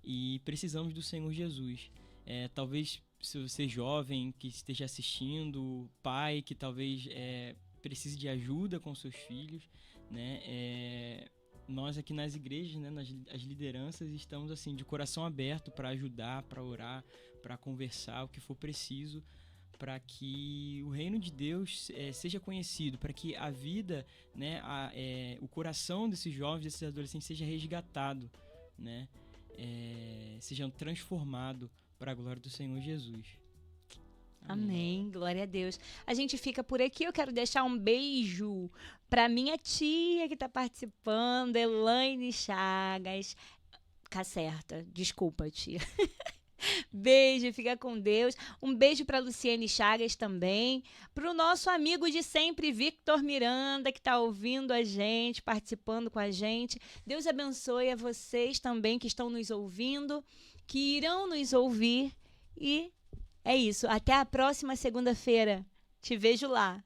e precisamos do Senhor Jesus. Talvez, se você é jovem que esteja assistindo, pai que talvez precise de ajuda com seus filhos, né? Nós aqui nas igrejas, né, as lideranças, estamos assim de coração aberto para ajudar, para orar, para conversar, o que for preciso, para que o reino de Deus seja conhecido, para que a vida, né, o coração desses jovens, desses adolescentes seja resgatado, né, seja transformado para a glória do Senhor Jesus. Amém, glória a Deus. A gente fica por aqui. Eu quero deixar um beijo para minha tia que está participando, Elaine Chagas. Cacerta, desculpa, tia. Beijo, fica com Deus. Um beijo para Luciene Chagas também. Para o nosso amigo de sempre, Victor Miranda, que está ouvindo a gente, participando com a gente. Deus abençoe a vocês também que estão nos ouvindo, que irão nos ouvir. E é isso. Até a próxima segunda-feira. Te vejo lá.